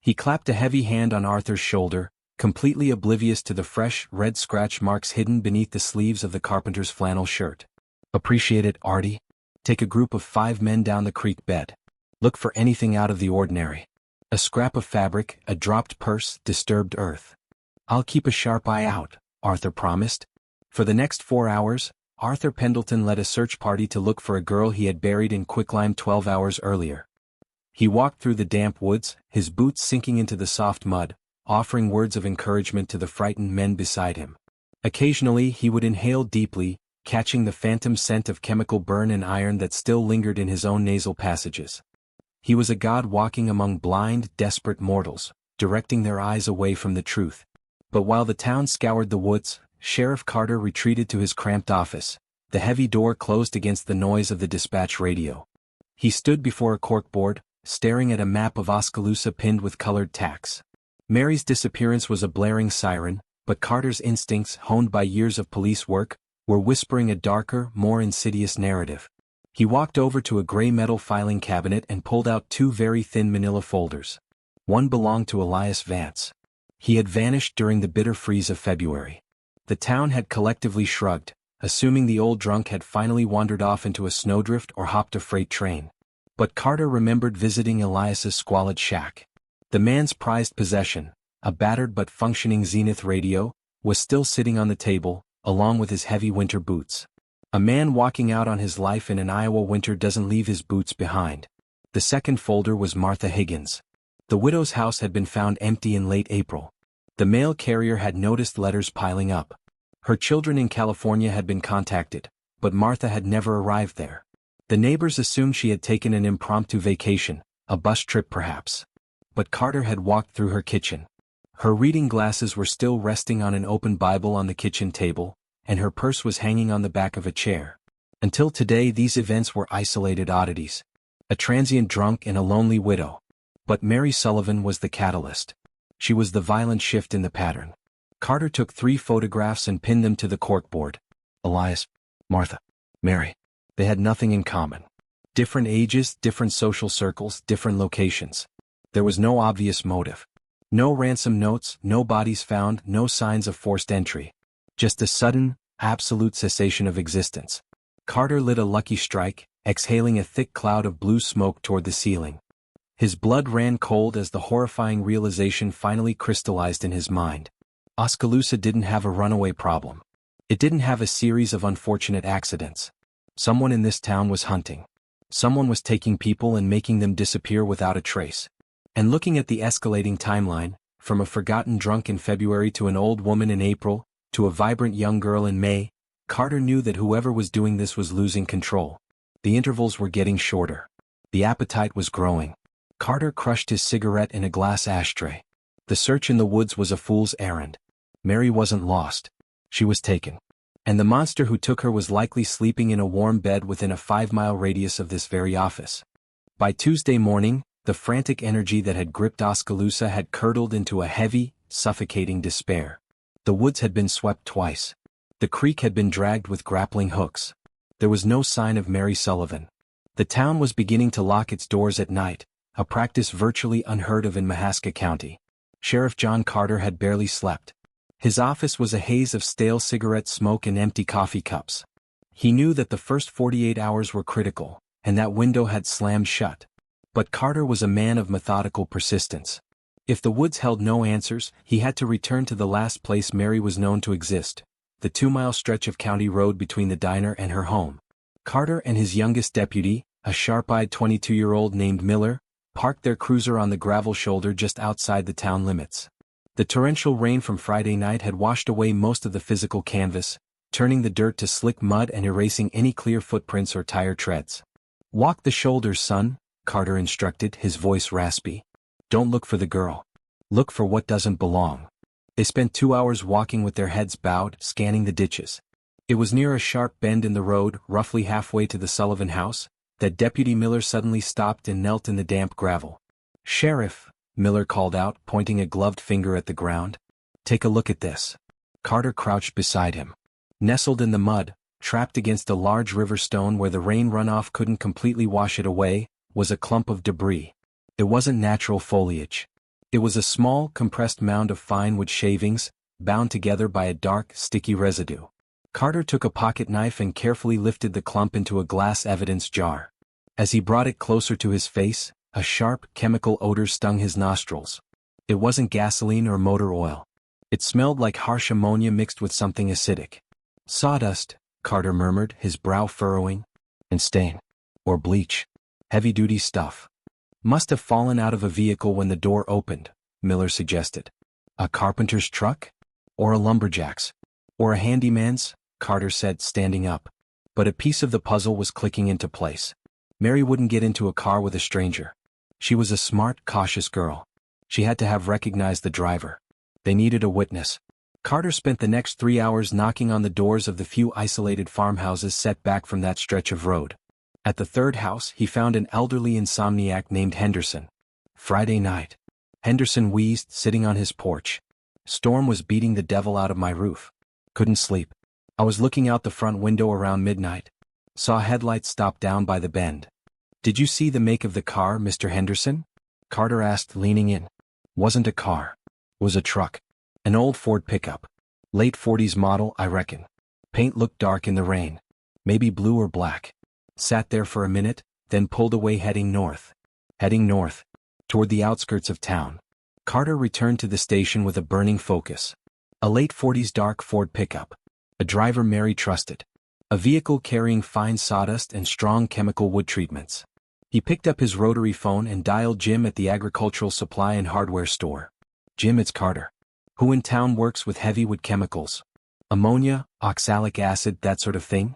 He clapped a heavy hand on Arthur's shoulder, completely oblivious to the fresh, red scratch marks hidden beneath the sleeves of the carpenter's flannel shirt. "Appreciate it, Artie. Take a group of 5 men down the creek bed. Look for anything out of the ordinary. A scrap of fabric, a dropped purse, disturbed earth. I'll keep a sharp eye out," Arthur promised. For the next 4 hours, Arthur Pendleton led a search party to look for a girl he had buried in quicklime 12 hours earlier. He walked through the damp woods, his boots sinking into the soft mud, offering words of encouragement to the frightened men beside him. Occasionally he would inhale deeply, catching the phantom scent of chemical burn and iron that still lingered in his own nasal passages. He was a god walking among blind, desperate mortals, directing their eyes away from the truth. But while the town scoured the woods, Sheriff Carter retreated to his cramped office, the heavy door closed against the noise of the dispatch radio. He stood before a corkboard, staring at a map of Oskaloosa pinned with colored tacks. Mary's disappearance was a blaring siren, but Carter's instincts, honed by years of police work, were whispering a darker, more insidious narrative. He walked over to a gray metal filing cabinet and pulled out 2 very thin manila folders. One belonged to Elias Vance. He had vanished during the bitter freeze of February. The town had collectively shrugged, assuming the old drunk had finally wandered off into a snowdrift or hopped a freight train. But Carter remembered visiting Elias's squalid shack. The man's prized possession, a battered but functioning Zenith radio, was still sitting on the table, along with his heavy winter boots. A man walking out on his life in an Iowa winter doesn't leave his boots behind. The second folder was Martha Higgins. The widow's house had been found empty in late April. The mail carrier had noticed letters piling up. Her children in California had been contacted, but Martha had never arrived there. The neighbors assumed she had taken an impromptu vacation, a bus trip perhaps. But Carter had walked through her kitchen. Her reading glasses were still resting on an open Bible on the kitchen table, and her purse was hanging on the back of a chair. Until today these events were isolated oddities. A transient drunk and a lonely widow. But Mary Sullivan was the catalyst. She was the violent shift in the pattern. Carter took 3 photographs and pinned them to the corkboard. Elias, Martha, Mary. They had nothing in common. Different ages, different social circles, different locations. There was no obvious motive. No ransom notes, no bodies found, no signs of forced entry. Just a sudden, absolute cessation of existence. Carter lit a lucky strike, exhaling a thick cloud of blue smoke toward the ceiling. His blood ran cold as the horrifying realization finally crystallized in his mind. Oskaloosa didn't have a runaway problem. It didn't have a series of unfortunate accidents. Someone in this town was hunting. Someone was taking people and making them disappear without a trace. And looking at the escalating timeline, from a forgotten drunk in February to an old woman in April, to a vibrant young girl in May, Carter knew that whoever was doing this was losing control. The intervals were getting shorter. The appetite was growing. Carter crushed his cigarette in a glass ashtray. The search in the woods was a fool's errand. Mary wasn't lost. She was taken. And the monster who took her was likely sleeping in a warm bed within a 5-mile radius of this very office. By Tuesday morning, the frantic energy that had gripped Oskaloosa had curdled into a heavy, suffocating despair. The woods had been swept twice. The creek had been dragged with grappling hooks. There was no sign of Mary Sullivan. The town was beginning to lock its doors at night, a practice virtually unheard of in Mahaska County. Sheriff John Carter had barely slept. His office was a haze of stale cigarette smoke and empty coffee cups. He knew that the first 48 hours were critical, and that window had slammed shut. But Carter was a man of methodical persistence. If the woods held no answers, he had to return to the last place Mary was known to exist, the 2-mile stretch of county road between the diner and her home. Carter and his youngest deputy, a sharp-eyed 22-year-old named Miller, parked their cruiser on the gravel shoulder just outside the town limits. The torrential rain from Friday night had washed away most of the physical canvas, turning the dirt to slick mud and erasing any clear footprints or tire treads. "Walk the shoulders, son," Carter instructed, his voice raspy. "Don't look for the girl. Look for what doesn't belong." They spent 2 hours walking with their heads bowed, scanning the ditches. It was near a sharp bend in the road, roughly halfway to the Sullivan house, that Deputy Miller suddenly stopped and knelt in the damp gravel. "Sheriff," Miller called out, pointing a gloved finger at the ground. "Take a look at this." Carter crouched beside him. Nestled in the mud, trapped against a large river stone where the rain runoff couldn't completely wash it away, was a clump of debris. It wasn't natural foliage. It was a small, compressed mound of fine wood shavings, bound together by a dark, sticky residue. Carter took a pocket knife and carefully lifted the clump into a glass evidence jar. As he brought it closer to his face, a sharp, chemical odor stung his nostrils. It wasn't gasoline or motor oil. It smelled like harsh ammonia mixed with something acidic. "Sawdust," Carter murmured, his brow furrowing. "And stain. Or bleach. Heavy-duty stuff. Must have fallen out of a vehicle when the door opened," Miller suggested. "A carpenter's truck? Or a lumberjack's? Or a handyman's?" Carter said, standing up. But a piece of the puzzle was clicking into place. Mary wouldn't get into a car with a stranger. She was a smart, cautious girl. She had to have recognized the driver. They needed a witness. Carter spent the next 3 hours knocking on the doors of the few isolated farmhouses set back from that stretch of road. At the third house, he found an elderly insomniac named Henderson. Friday night. Henderson wheezed, sitting on his porch. "Storm was beating the devil out of my roof. Couldn't sleep. I was looking out the front window around midnight. Saw headlights stop down by the bend." "Did you see the make of the car, Mr. Henderson?" Carter asked, leaning in. "Wasn't a car. Was a truck. An old Ford pickup. Late 40s model, I reckon. Paint looked dark in the rain. Maybe blue or black. Sat there for a minute, then pulled away heading north. Heading north. Toward the outskirts of town." Carter returned to the station with a burning focus. A late 40s dark Ford pickup. A driver Mary trusted. A vehicle carrying fine sawdust and strong chemical wood treatments. He picked up his rotary phone and dialed Jim at the agricultural supply and hardware store. Jim, it's Carter. Who in town works with heavy wood chemicals? Ammonia, oxalic acid, that sort of thing?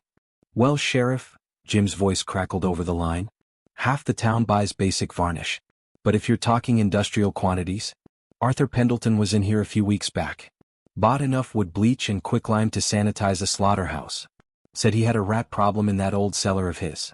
Well, Sheriff, Jim's voice crackled over the line. Half the town buys basic varnish. But if you're talking industrial quantities, Arthur Pendleton was in here a few weeks back. Bought enough wood bleach and quicklime to sanitize a slaughterhouse. Said he had a rat problem in that old cellar of his.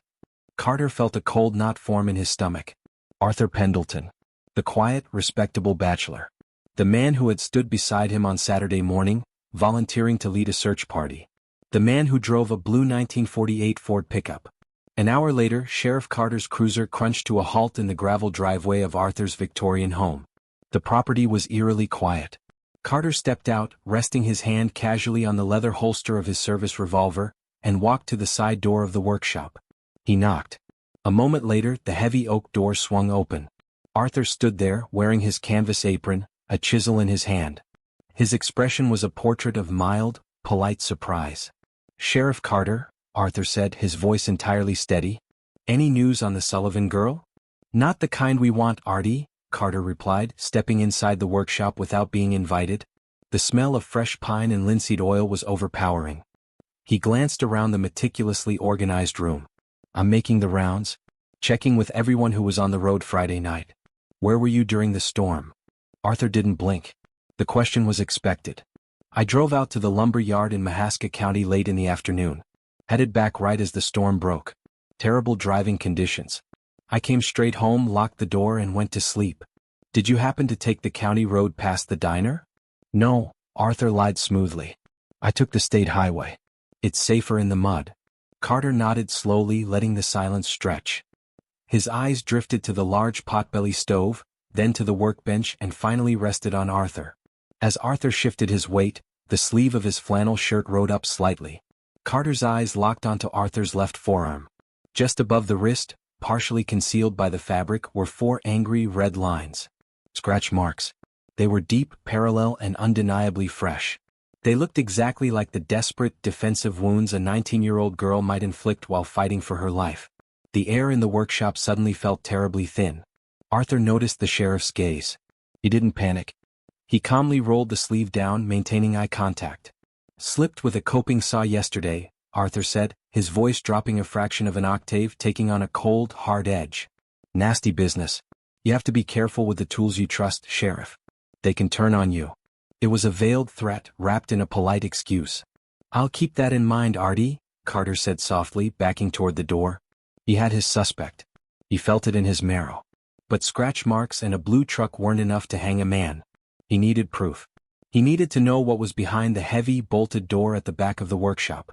Carter felt a cold knot form in his stomach. Arthur Pendleton. The quiet, respectable bachelor. The man who had stood beside him on Saturday morning, volunteering to lead a search party. The man who drove a blue 1948 Ford pickup. An hour later, Sheriff Carter's cruiser crunched to a halt in the gravel driveway of Arthur's Victorian home. The property was eerily quiet. Carter stepped out, resting his hand casually on the leather holster of his service revolver, and walked to the side door of the workshop. He knocked. A moment later, the heavy oak door swung open. Arthur stood there, wearing his canvas apron, a chisel in his hand. His expression was a portrait of mild, polite surprise. "Sheriff Carter," Arthur said, his voice entirely steady. "Any news on the Sullivan girl?" "Not the kind we want, Artie," Carter replied, stepping inside the workshop without being invited. The smell of fresh pine and linseed oil was overpowering. He glanced around the meticulously organized room. "I'm making the rounds, checking with everyone who was on the road Friday night. Where were you during the storm?" Arthur didn't blink. The question was expected. "I drove out to the lumber yard in Mahaska County late in the afternoon. Headed back right as the storm broke. Terrible driving conditions. I came straight home, locked the door, and went to sleep." "Did you happen to take the county road past the diner?" "No," Arthur lied smoothly. "I took the state highway. It's safer in the mud." Carter nodded slowly, letting the silence stretch. His eyes drifted to the large potbelly stove, then to the workbench, and finally rested on Arthur. As Arthur shifted his weight, the sleeve of his flannel shirt rode up slightly. Carter's eyes locked onto Arthur's left forearm. Just above the wrist, partially concealed by the fabric, were 4 angry red lines. Scratch marks. They were deep, parallel, and undeniably fresh. They looked exactly like the desperate, defensive wounds a 19-year-old girl might inflict while fighting for her life. The air in the workshop suddenly felt terribly thin. Arthur noticed the sheriff's gaze. He didn't panic. He calmly rolled the sleeve down, maintaining eye contact. "Slipped with a coping saw yesterday," Arthur said, his voice dropping a fraction of an octave, taking on a cold, hard edge. "Nasty business. You have to be careful with the tools you trust, Sheriff. They can turn on you." It was a veiled threat, wrapped in a polite excuse. "I'll keep that in mind, Artie," Carter said softly, backing toward the door. He had his suspect. He felt it in his marrow. But scratch marks and a blue truck weren't enough to hang a man. He needed proof. He needed to know what was behind the heavy, bolted door at the back of the workshop.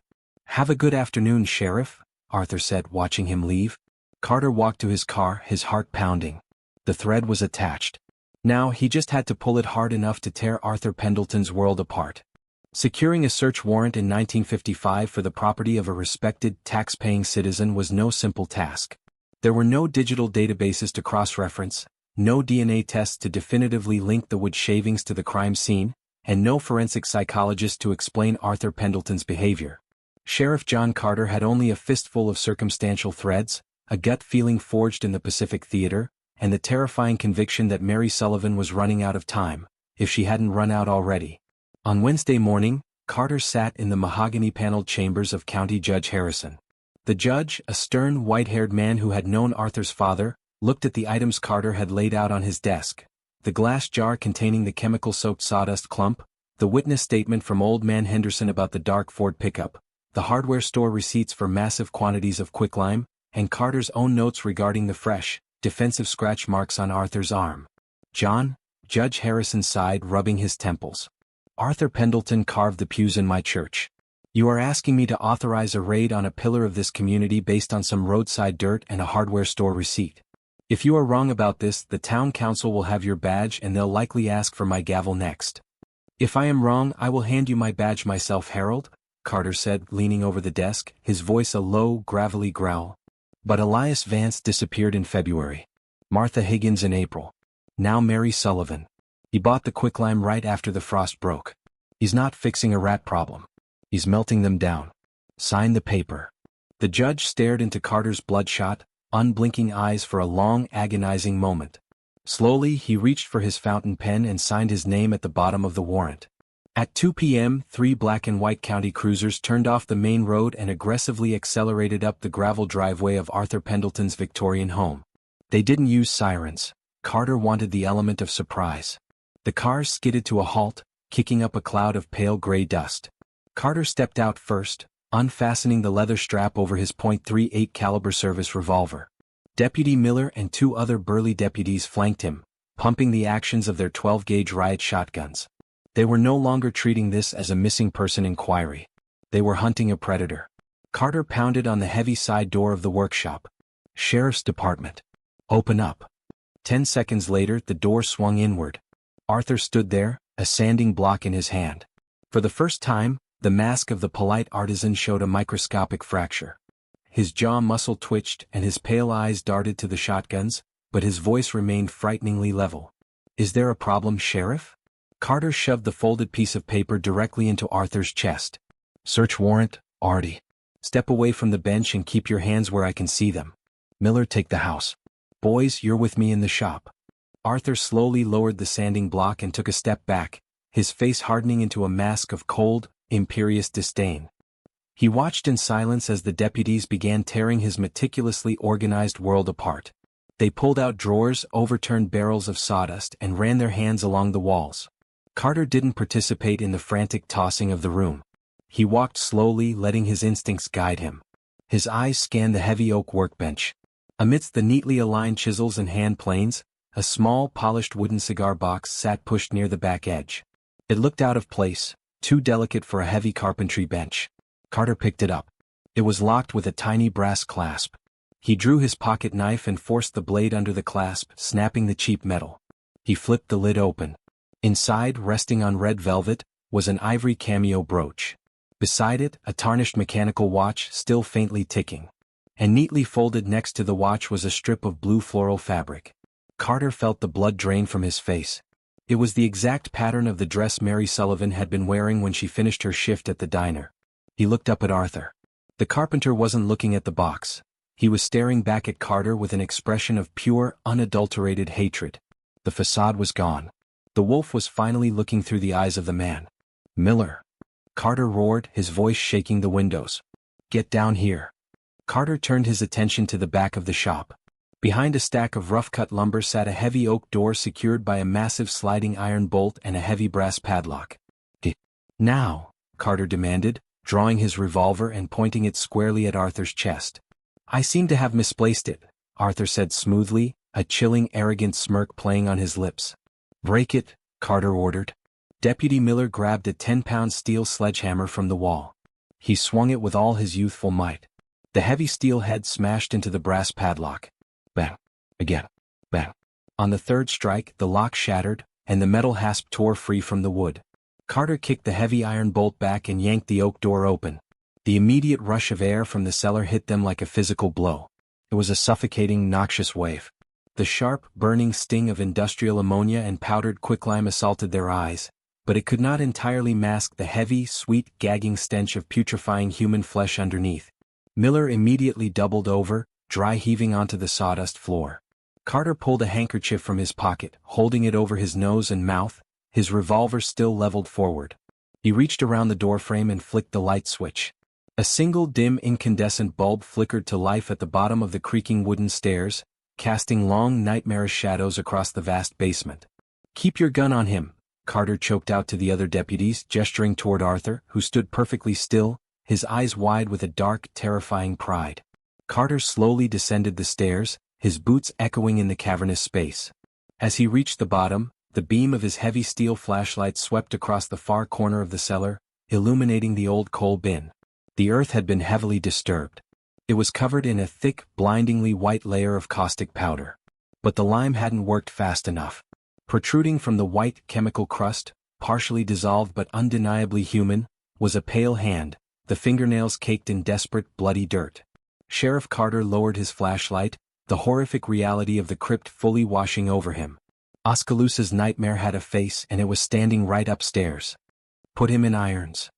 "Have a good afternoon, Sheriff," Arthur said, watching him leave. Carter walked to his car, his heart pounding. The thread was attached. Now he just had to pull it hard enough to tear Arthur Pendleton's world apart. Securing a search warrant in 1955 for the property of a respected, tax-paying citizen was no simple task. There were no digital databases to cross-reference, no DNA tests to definitively link the wood shavings to the crime scene, and no forensic psychologist to explain Arthur Pendleton's behavior. Sheriff John Carter had only a fistful of circumstantial threads, a gut feeling forged in the Pacific Theater, and the terrifying conviction that Mary Sullivan was running out of time, if she hadn't run out already. On Wednesday morning, Carter sat in the mahogany-paneled chambers of County Judge Harrison. The judge, a stern, white-haired man who had known Arthur's father, looked at the items Carter had laid out on his desk: the glass jar containing the chemical-soaked sawdust clump, the witness statement from Old Man Henderson about the dark Ford pickup, the hardware store receipts for massive quantities of quicklime, and Carter's own notes regarding the fresh, defensive scratch marks on Arthur's arm. "John," Judge Harrison sighed, rubbing his temples. "Arthur Pendleton carved the pews in my church. You are asking me to authorize a raid on a pillar of this community based on some roadside dirt and a hardware store receipt. If you are wrong about this, the town council will have your badge and they'll likely ask for my gavel next." "If I am wrong, I will hand you my badge myself, Harold," Carter said, leaning over the desk, his voice a low, gravelly growl. But Elias Vance disappeared in February. Martha Higgins in April. Now Mary Sullivan. He bought the quicklime right after the frost broke. He's not fixing a rat problem. He's melting them down. Sign the paper. The judge stared into Carter's bloodshot, unblinking eyes for a long, agonizing moment. Slowly, he reached for his fountain pen and signed his name at the bottom of the warrant. At 2 p.m., 3 black and white county cruisers turned off the main road and aggressively accelerated up the gravel driveway of Arthur Pendleton's Victorian home. They didn't use sirens. Carter wanted the element of surprise. The cars skidded to a halt, kicking up a cloud of pale gray dust. Carter stepped out first, unfastening the leather strap over his .38 caliber service revolver. Deputy Miller and 2 other burly deputies flanked him, pumping the actions of their 12-gauge riot shotguns. They were no longer treating this as a missing person inquiry. They were hunting a predator. Carter pounded on the heavy side door of the workshop. Sheriff's Department. Open up. 10 seconds later, the door swung inward. Arthur stood there, a sanding block in his hand. For the first time, the mask of the polite artisan showed a microscopic fracture. His jaw muscle twitched and his pale eyes darted to the shotguns, but his voice remained frighteningly level. Is there a problem, Sheriff? Carter shoved the folded piece of paper directly into Arthur's chest. Search warrant, Artie. Step away from the bench and keep your hands where I can see them. Miller, take the house. Boys, you're with me in the shop. Arthur slowly lowered the sanding block and took a step back, his face hardening into a mask of cold, imperious disdain. He watched in silence as the deputies began tearing his meticulously organized world apart. They pulled out drawers, overturned barrels of sawdust, and ran their hands along the walls. Carter didn't participate in the frantic tossing of the room. He walked slowly, letting his instincts guide him. His eyes scanned the heavy oak workbench. Amidst the neatly aligned chisels and hand planes, a small, polished wooden cigar box sat pushed near the back edge. It looked out of place, too delicate for a heavy carpentry bench. Carter picked it up. It was locked with a tiny brass clasp. He drew his pocket knife and forced the blade under the clasp, snapping the cheap metal. He flipped the lid open. Inside, resting on red velvet, was an ivory cameo brooch. Beside it, a tarnished mechanical watch still faintly ticking. And neatly folded next to the watch was a strip of blue floral fabric. Carter felt the blood drain from his face. It was the exact pattern of the dress Mary Sullivan had been wearing when she finished her shift at the diner. He looked up at Arthur. The carpenter wasn't looking at the box. He was staring back at Carter with an expression of pure, unadulterated hatred. The facade was gone. The wolf was finally looking through the eyes of the man. Miller. Carter roared, his voice shaking the windows. Get down here. Carter turned his attention to the back of the shop. Behind a stack of rough-cut lumber sat a heavy oak door secured by a massive sliding iron bolt and a heavy brass padlock. Now, Carter demanded, drawing his revolver and pointing it squarely at Arthur's chest. I seem to have misplaced it, Arthur said smoothly, a chilling, arrogant smirk playing on his lips. Break it, Carter ordered. Deputy Miller grabbed a 10-pound steel sledgehammer from the wall. He swung it with all his youthful might. The heavy steel head smashed into the brass padlock. Bang. Again. Bang. On the third strike, the lock shattered, and the metal hasp tore free from the wood. Carter kicked the heavy iron bolt back and yanked the oak door open. The immediate rush of air from the cellar hit them like a physical blow. It was a suffocating, noxious wave. The sharp, burning sting of industrial ammonia and powdered quicklime assaulted their eyes, but it could not entirely mask the heavy, sweet, gagging stench of putrefying human flesh underneath. Miller immediately doubled over, dry heaving onto the sawdust floor. Carter pulled a handkerchief from his pocket, holding it over his nose and mouth, his revolver still leveled forward. He reached around the doorframe and flicked the light switch. A single dim incandescent bulb flickered to life at the bottom of the creaking wooden stairs, casting long nightmarish shadows across the vast basement. Keep your gun on him, Carter choked out to the other deputies, gesturing toward Arthur, who stood perfectly still, his eyes wide with a dark, terrifying pride. Carter slowly descended the stairs, his boots echoing in the cavernous space. As he reached the bottom, the beam of his heavy steel flashlight swept across the far corner of the cellar, illuminating the old coal bin. The earth had been heavily disturbed. It was covered in a thick, blindingly white layer of caustic powder. But the lime hadn't worked fast enough. Protruding from the white, chemical crust, partially dissolved but undeniably human, was a pale hand, the fingernails caked in desperate, bloody dirt. Sheriff Carter lowered his flashlight, the horrific reality of the crypt fully washing over him. Oskaloosa's nightmare had a face and it was standing right upstairs. Put him in irons.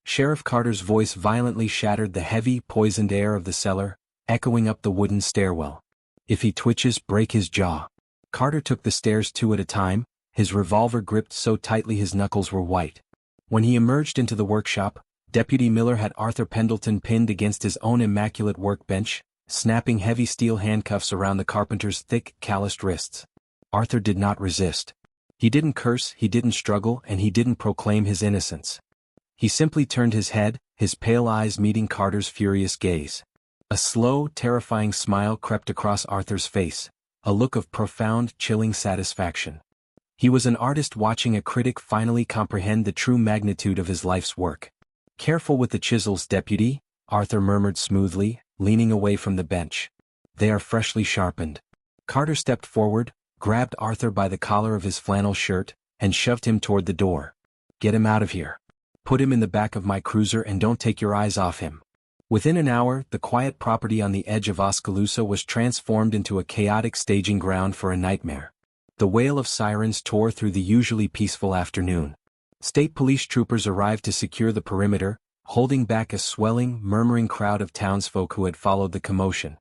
Sheriff Carter's voice violently shattered the heavy, poisoned air of the cellar, echoing up the wooden stairwell. "If he twitches, break his jaw." Carter took the stairs 2 at a time, his revolver gripped so tightly his knuckles were white. When he emerged into the workshop, Deputy Miller had Arthur Pendleton pinned against his own immaculate workbench, snapping heavy steel handcuffs around the carpenter's thick, calloused wrists. Arthur did not resist. He didn't curse, he didn't struggle, and he didn't proclaim his innocence. He simply turned his head, his pale eyes meeting Carter's furious gaze. A slow, terrifying smile crept across Arthur's face, a look of profound, chilling satisfaction. He was an artist watching a critic finally comprehend the true magnitude of his life's work. "Careful with the chisels, Deputy," Arthur murmured smoothly, leaning away from the bench. "They are freshly sharpened." Carter stepped forward, grabbed Arthur by the collar of his flannel shirt, and shoved him toward the door. "Get him out of here. Put him in the back of my cruiser and don't take your eyes off him." Within an hour, the quiet property on the edge of Oskaloosa was transformed into a chaotic staging ground for a nightmare. The wail of sirens tore through the usually peaceful afternoon. State police troopers arrived to secure the perimeter, holding back a swelling, murmuring crowd of townsfolk who had followed the commotion.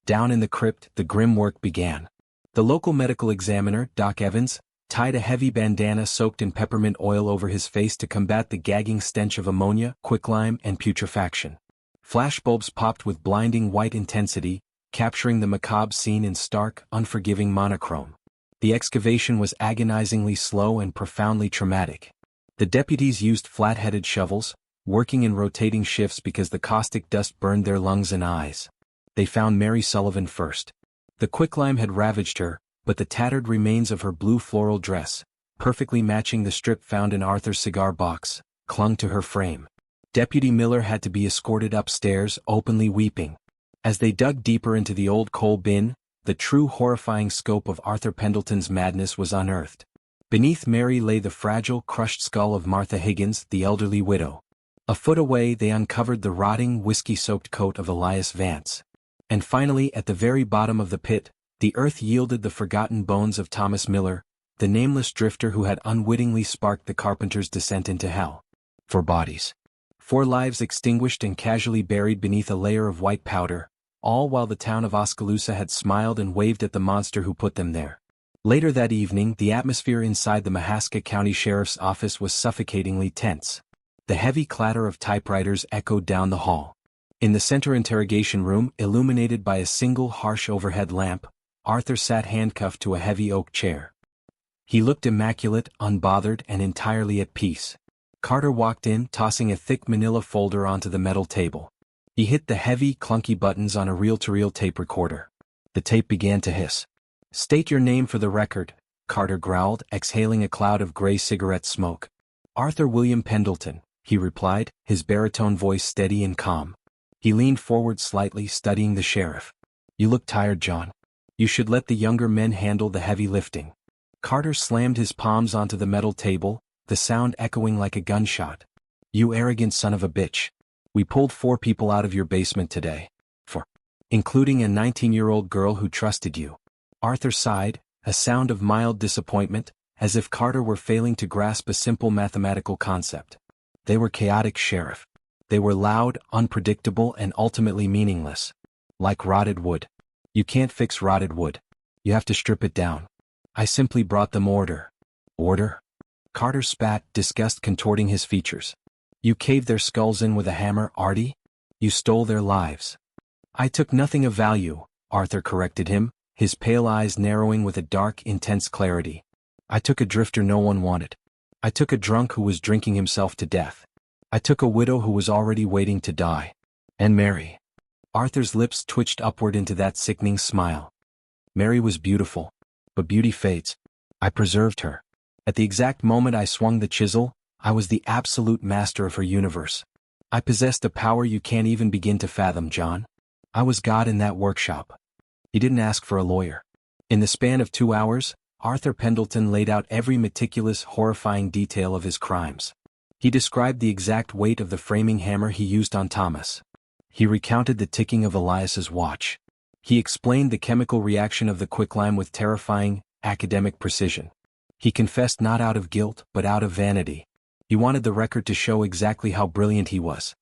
Down in the crypt, the grim work began. The local medical examiner, Doc Evans, tied a heavy bandana soaked in peppermint oil over his face to combat the gagging stench of ammonia, quicklime, and putrefaction. Flashbulbs popped with blinding white intensity, capturing the macabre scene in stark, unforgiving monochrome. The excavation was agonizingly slow and profoundly traumatic. The deputies used flat-headed shovels, working in rotating shifts because the caustic dust burned their lungs and eyes. They found Mary Sullivan first. The quicklime had ravaged her, but the tattered remains of her blue floral dress, perfectly matching the strip found in Arthur's cigar box, clung to her frame. Deputy Miller had to be escorted upstairs, openly weeping. As they dug deeper into the old coal bin, the true horrifying scope of Arthur Pendleton's madness was unearthed. Beneath Mary lay the fragile, crushed skull of Martha Higgins, the elderly widow. A foot away they uncovered the rotting, whiskey-soaked coat of Elias Vance. And finally, at the very bottom of the pit, the earth yielded the forgotten bones of Thomas Miller, the nameless drifter who had unwittingly sparked the carpenter's descent into hell. 4 bodies. 4 lives extinguished and casually buried beneath a layer of white powder, all while the town of Oskaloosa had smiled and waved at the monster who put them there. Later that evening, the atmosphere inside the Mahaska County Sheriff's office was suffocatingly tense. The heavy clatter of typewriters echoed down the hall. In the center interrogation room, illuminated by a single harsh overhead lamp, Arthur sat handcuffed to a heavy oak chair. He looked immaculate, unbothered, and entirely at peace. Carter walked in, tossing a thick manila folder onto the metal table. He hit the heavy, clunky buttons on a reel-to-reel tape recorder. The tape began to hiss. "State your name for the record," Carter growled, exhaling a cloud of gray cigarette smoke. "Arthur William Pendleton," he replied, his baritone voice steady and calm. He leaned forward slightly, studying the sheriff. "You look tired, John. You should let the younger men handle the heavy lifting." Carter slammed his palms onto the metal table, the sound echoing like a gunshot. "You arrogant son of a bitch. We pulled 4 people out of your basement today. 4. Including a 19-year-old girl who trusted you." Arthur sighed, a sound of mild disappointment, as if Carter were failing to grasp a simple mathematical concept. "They were chaotic, Sheriff. They were loud, unpredictable, and ultimately meaningless. Like rotted wood. You can't fix rotted wood. You have to strip it down. I simply brought them order." "Order?" Carter spat, disgust contorting his features. "You caved their skulls in with a hammer, Artie? You stole their lives." "I took nothing of value," Arthur corrected him, his pale eyes narrowing with a dark, intense clarity. "I took a drifter no one wanted. I took a drunk who was drinking himself to death. I took a widow who was already waiting to die. And Mary." Arthur's lips twitched upward into that sickening smile. "Mary was beautiful. But beauty fades. I preserved her. At the exact moment I swung the chisel, I was the absolute master of her universe. I possessed a power you can't even begin to fathom, John. I was God in that workshop." He didn't ask for a lawyer. In the span of 2 hours, Arthur Pendleton laid out every meticulous, horrifying detail of his crimes. He described the exact weight of the framing hammer he used on Thomas. He recounted the ticking of Elias's watch. He explained the chemical reaction of the quicklime with terrifying, academic precision. He confessed not out of guilt but out of vanity. He wanted the record to show exactly how brilliant he was.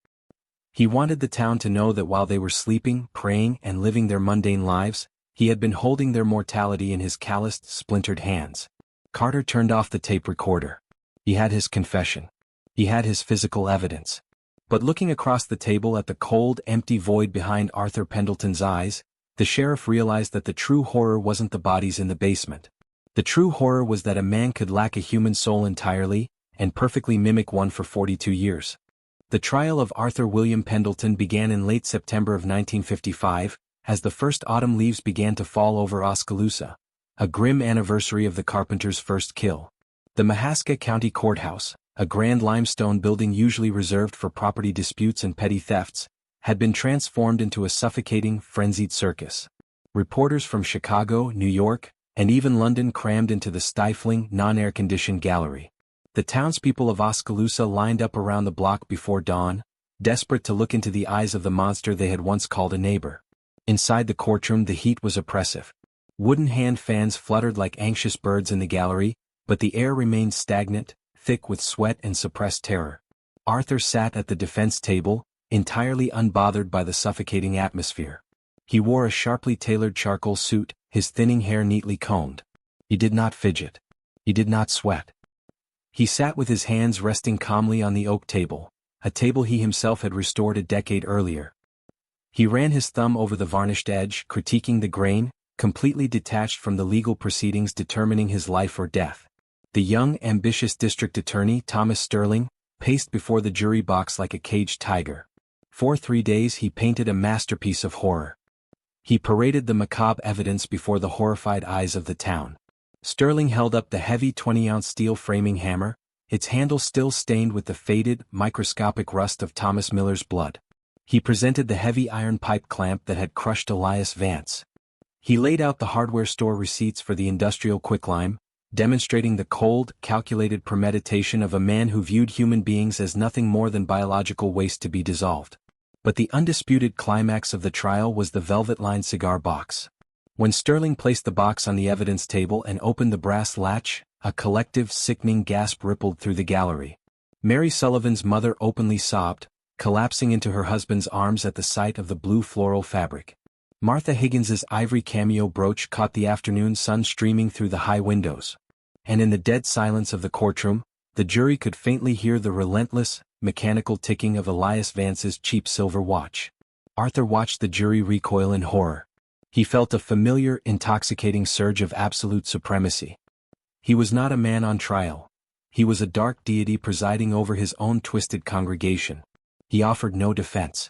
He wanted the town to know that while they were sleeping, praying, and living their mundane lives, he had been holding their mortality in his calloused, splintered hands. Carter turned off the tape recorder. He had his confession. He had his physical evidence. But looking across the table at the cold, empty void behind Arthur Pendleton's eyes, the sheriff realized that the true horror wasn't the bodies in the basement. The true horror was that a man could lack a human soul entirely, and perfectly mimic one for 42 years. The trial of Arthur William Pendleton began in late September of 1955, as the first autumn leaves began to fall over Oskaloosa, a grim anniversary of the carpenter's first kill. The Mahaska County Courthouse, a grand limestone building usually reserved for property disputes and petty thefts, had been transformed into a suffocating, frenzied circus. Reporters from Chicago, New York, and even London crammed into the stifling, non-air-conditioned gallery. The townspeople of Oskaloosa lined up around the block before dawn, desperate to look into the eyes of the monster they had once called a neighbor. Inside the courtroom the heat was oppressive. Wooden hand fans fluttered like anxious birds in the gallery, but the air remained stagnant, thick with sweat and suppressed terror. Arthur sat at the defense table, entirely unbothered by the suffocating atmosphere. He wore a sharply tailored charcoal suit, his thinning hair neatly combed. He did not fidget. He did not sweat. He sat with his hands resting calmly on the oak table, a table he himself had restored a decade earlier. He ran his thumb over the varnished edge, critiquing the grain, completely detached from the legal proceedings determining his life or death. The young, ambitious district attorney, Thomas Sterling, paced before the jury box like a caged tiger. For 3 days he painted a masterpiece of horror. He paraded the macabre evidence before the horrified eyes of the town. Sterling held up the heavy 20-ounce steel framing hammer, its handle still stained with the faded, microscopic rust of Thomas Miller's blood. He presented the heavy iron pipe clamp that had crushed Elias Vance. He laid out the hardware store receipts for the industrial quicklime, demonstrating the cold, calculated premeditation of a man who viewed human beings as nothing more than biological waste to be dissolved. But the undisputed climax of the trial was the velvet-lined cigar box. When Sterling placed the box on the evidence table and opened the brass latch, a collective, sickening gasp rippled through the gallery. Mary Sullivan's mother openly sobbed, collapsing into her husband's arms at the sight of the blue floral fabric. Martha Higgins's ivory cameo brooch caught the afternoon sun streaming through the high windows. And in the dead silence of the courtroom, the jury could faintly hear the relentless, mechanical ticking of Elias Vance's cheap silver watch. Arthur watched the jury recoil in horror. He felt a familiar, intoxicating surge of absolute supremacy. He was not a man on trial. He was a dark deity presiding over his own twisted congregation. He offered no defense.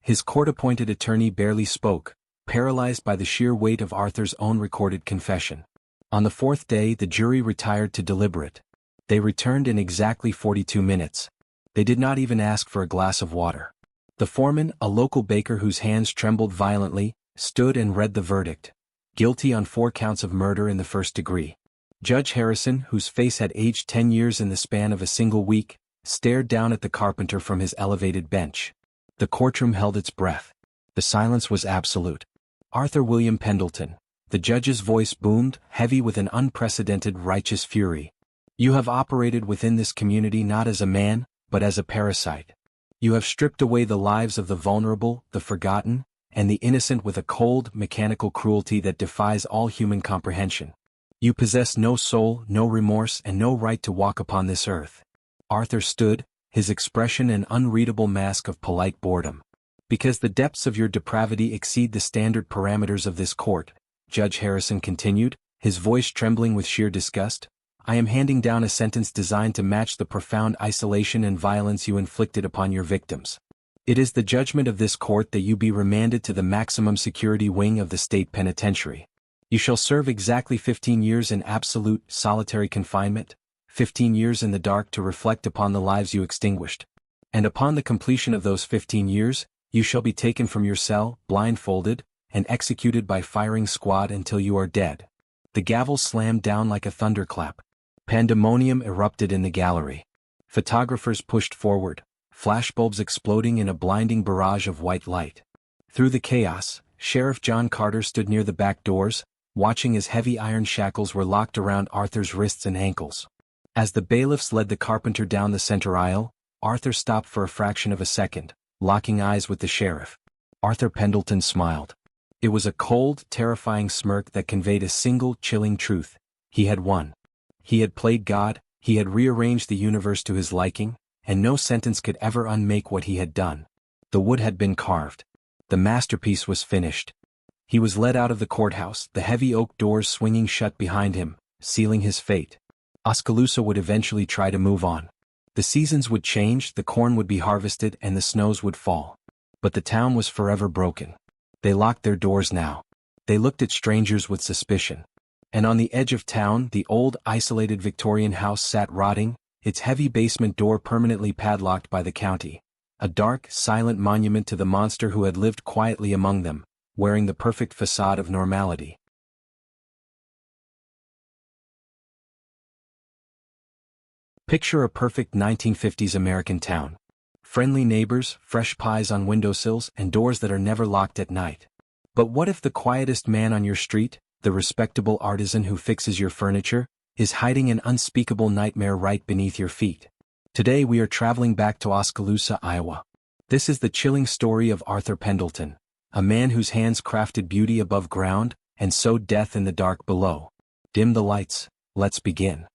His court-appointed attorney barely spoke, paralyzed by the sheer weight of Arthur's own recorded confession. On the 4th day the jury retired to deliberate. They returned in exactly 42 minutes. They did not even ask for a glass of water. The foreman, a local baker whose hands trembled violently, stood and read the verdict. Guilty on 4 counts of murder in the first degree. Judge Harrison, whose face had aged 10 years in the span of a single week, stared down at the carpenter from his elevated bench. The courtroom held its breath. The silence was absolute. Arthur William Pendleton. The judge's voice boomed, heavy with an unprecedented righteous fury. You have operated within this community not as a man, but as a parasite. You have stripped away the lives of the vulnerable, the forgotten, and the innocent with a cold, mechanical cruelty that defies all human comprehension. You possess no soul, no remorse, and no right to walk upon this earth. Arthur stood, his expression an unreadable mask of polite boredom. Because the depths of your depravity exceed the standard parameters of this court, Judge Harrison continued, his voice trembling with sheer disgust, I am handing down a sentence designed to match the profound isolation and violence you inflicted upon your victims. It is the judgment of this court that you be remanded to the maximum security wing of the state penitentiary. You shall serve exactly 15 years in absolute, solitary confinement, 15 years in the dark to reflect upon the lives you extinguished. And upon the completion of those 15 years, you shall be taken from your cell, blindfolded, and executed by firing squad until you are dead. The gavel slammed down like a thunderclap. Pandemonium erupted in the gallery. Photographers pushed forward, flashbulbs exploding in a blinding barrage of white light. Through the chaos, Sheriff John Carter stood near the back doors, watching as heavy iron shackles were locked around Arthur's wrists and ankles. As the bailiffs led the carpenter down the center aisle, Arthur stopped for a fraction of a second, locking eyes with the sheriff. Arthur Pendleton smiled. It was a cold, terrifying smirk that conveyed a single, chilling truth. He had won. He had played God, he had rearranged the universe to his liking, and no sentence could ever unmake what he had done. The wood had been carved. The masterpiece was finished. He was led out of the courthouse, the heavy oak doors swinging shut behind him, sealing his fate. Oskaloosa would eventually try to move on. The seasons would change, the corn would be harvested, and the snows would fall. But the town was forever broken. They locked their doors now. They looked at strangers with suspicion. And on the edge of town, the old, isolated Victorian house sat rotting, its heavy basement door permanently padlocked by the county. A dark, silent monument to the monster who had lived quietly among them, wearing the perfect facade of normality. Picture a perfect 1950s American town. Friendly neighbors, fresh pies on windowsills, and doors that are never locked at night. But what if the quietest man on your street, the respectable artisan who fixes your furniture, is hiding an unspeakable nightmare right beneath your feet? Today we are traveling back to Oskaloosa, Iowa. This is the chilling story of Arthur Pendleton, a man whose hands crafted beauty above ground and sowed death in the dark below. Dim the lights, let's begin.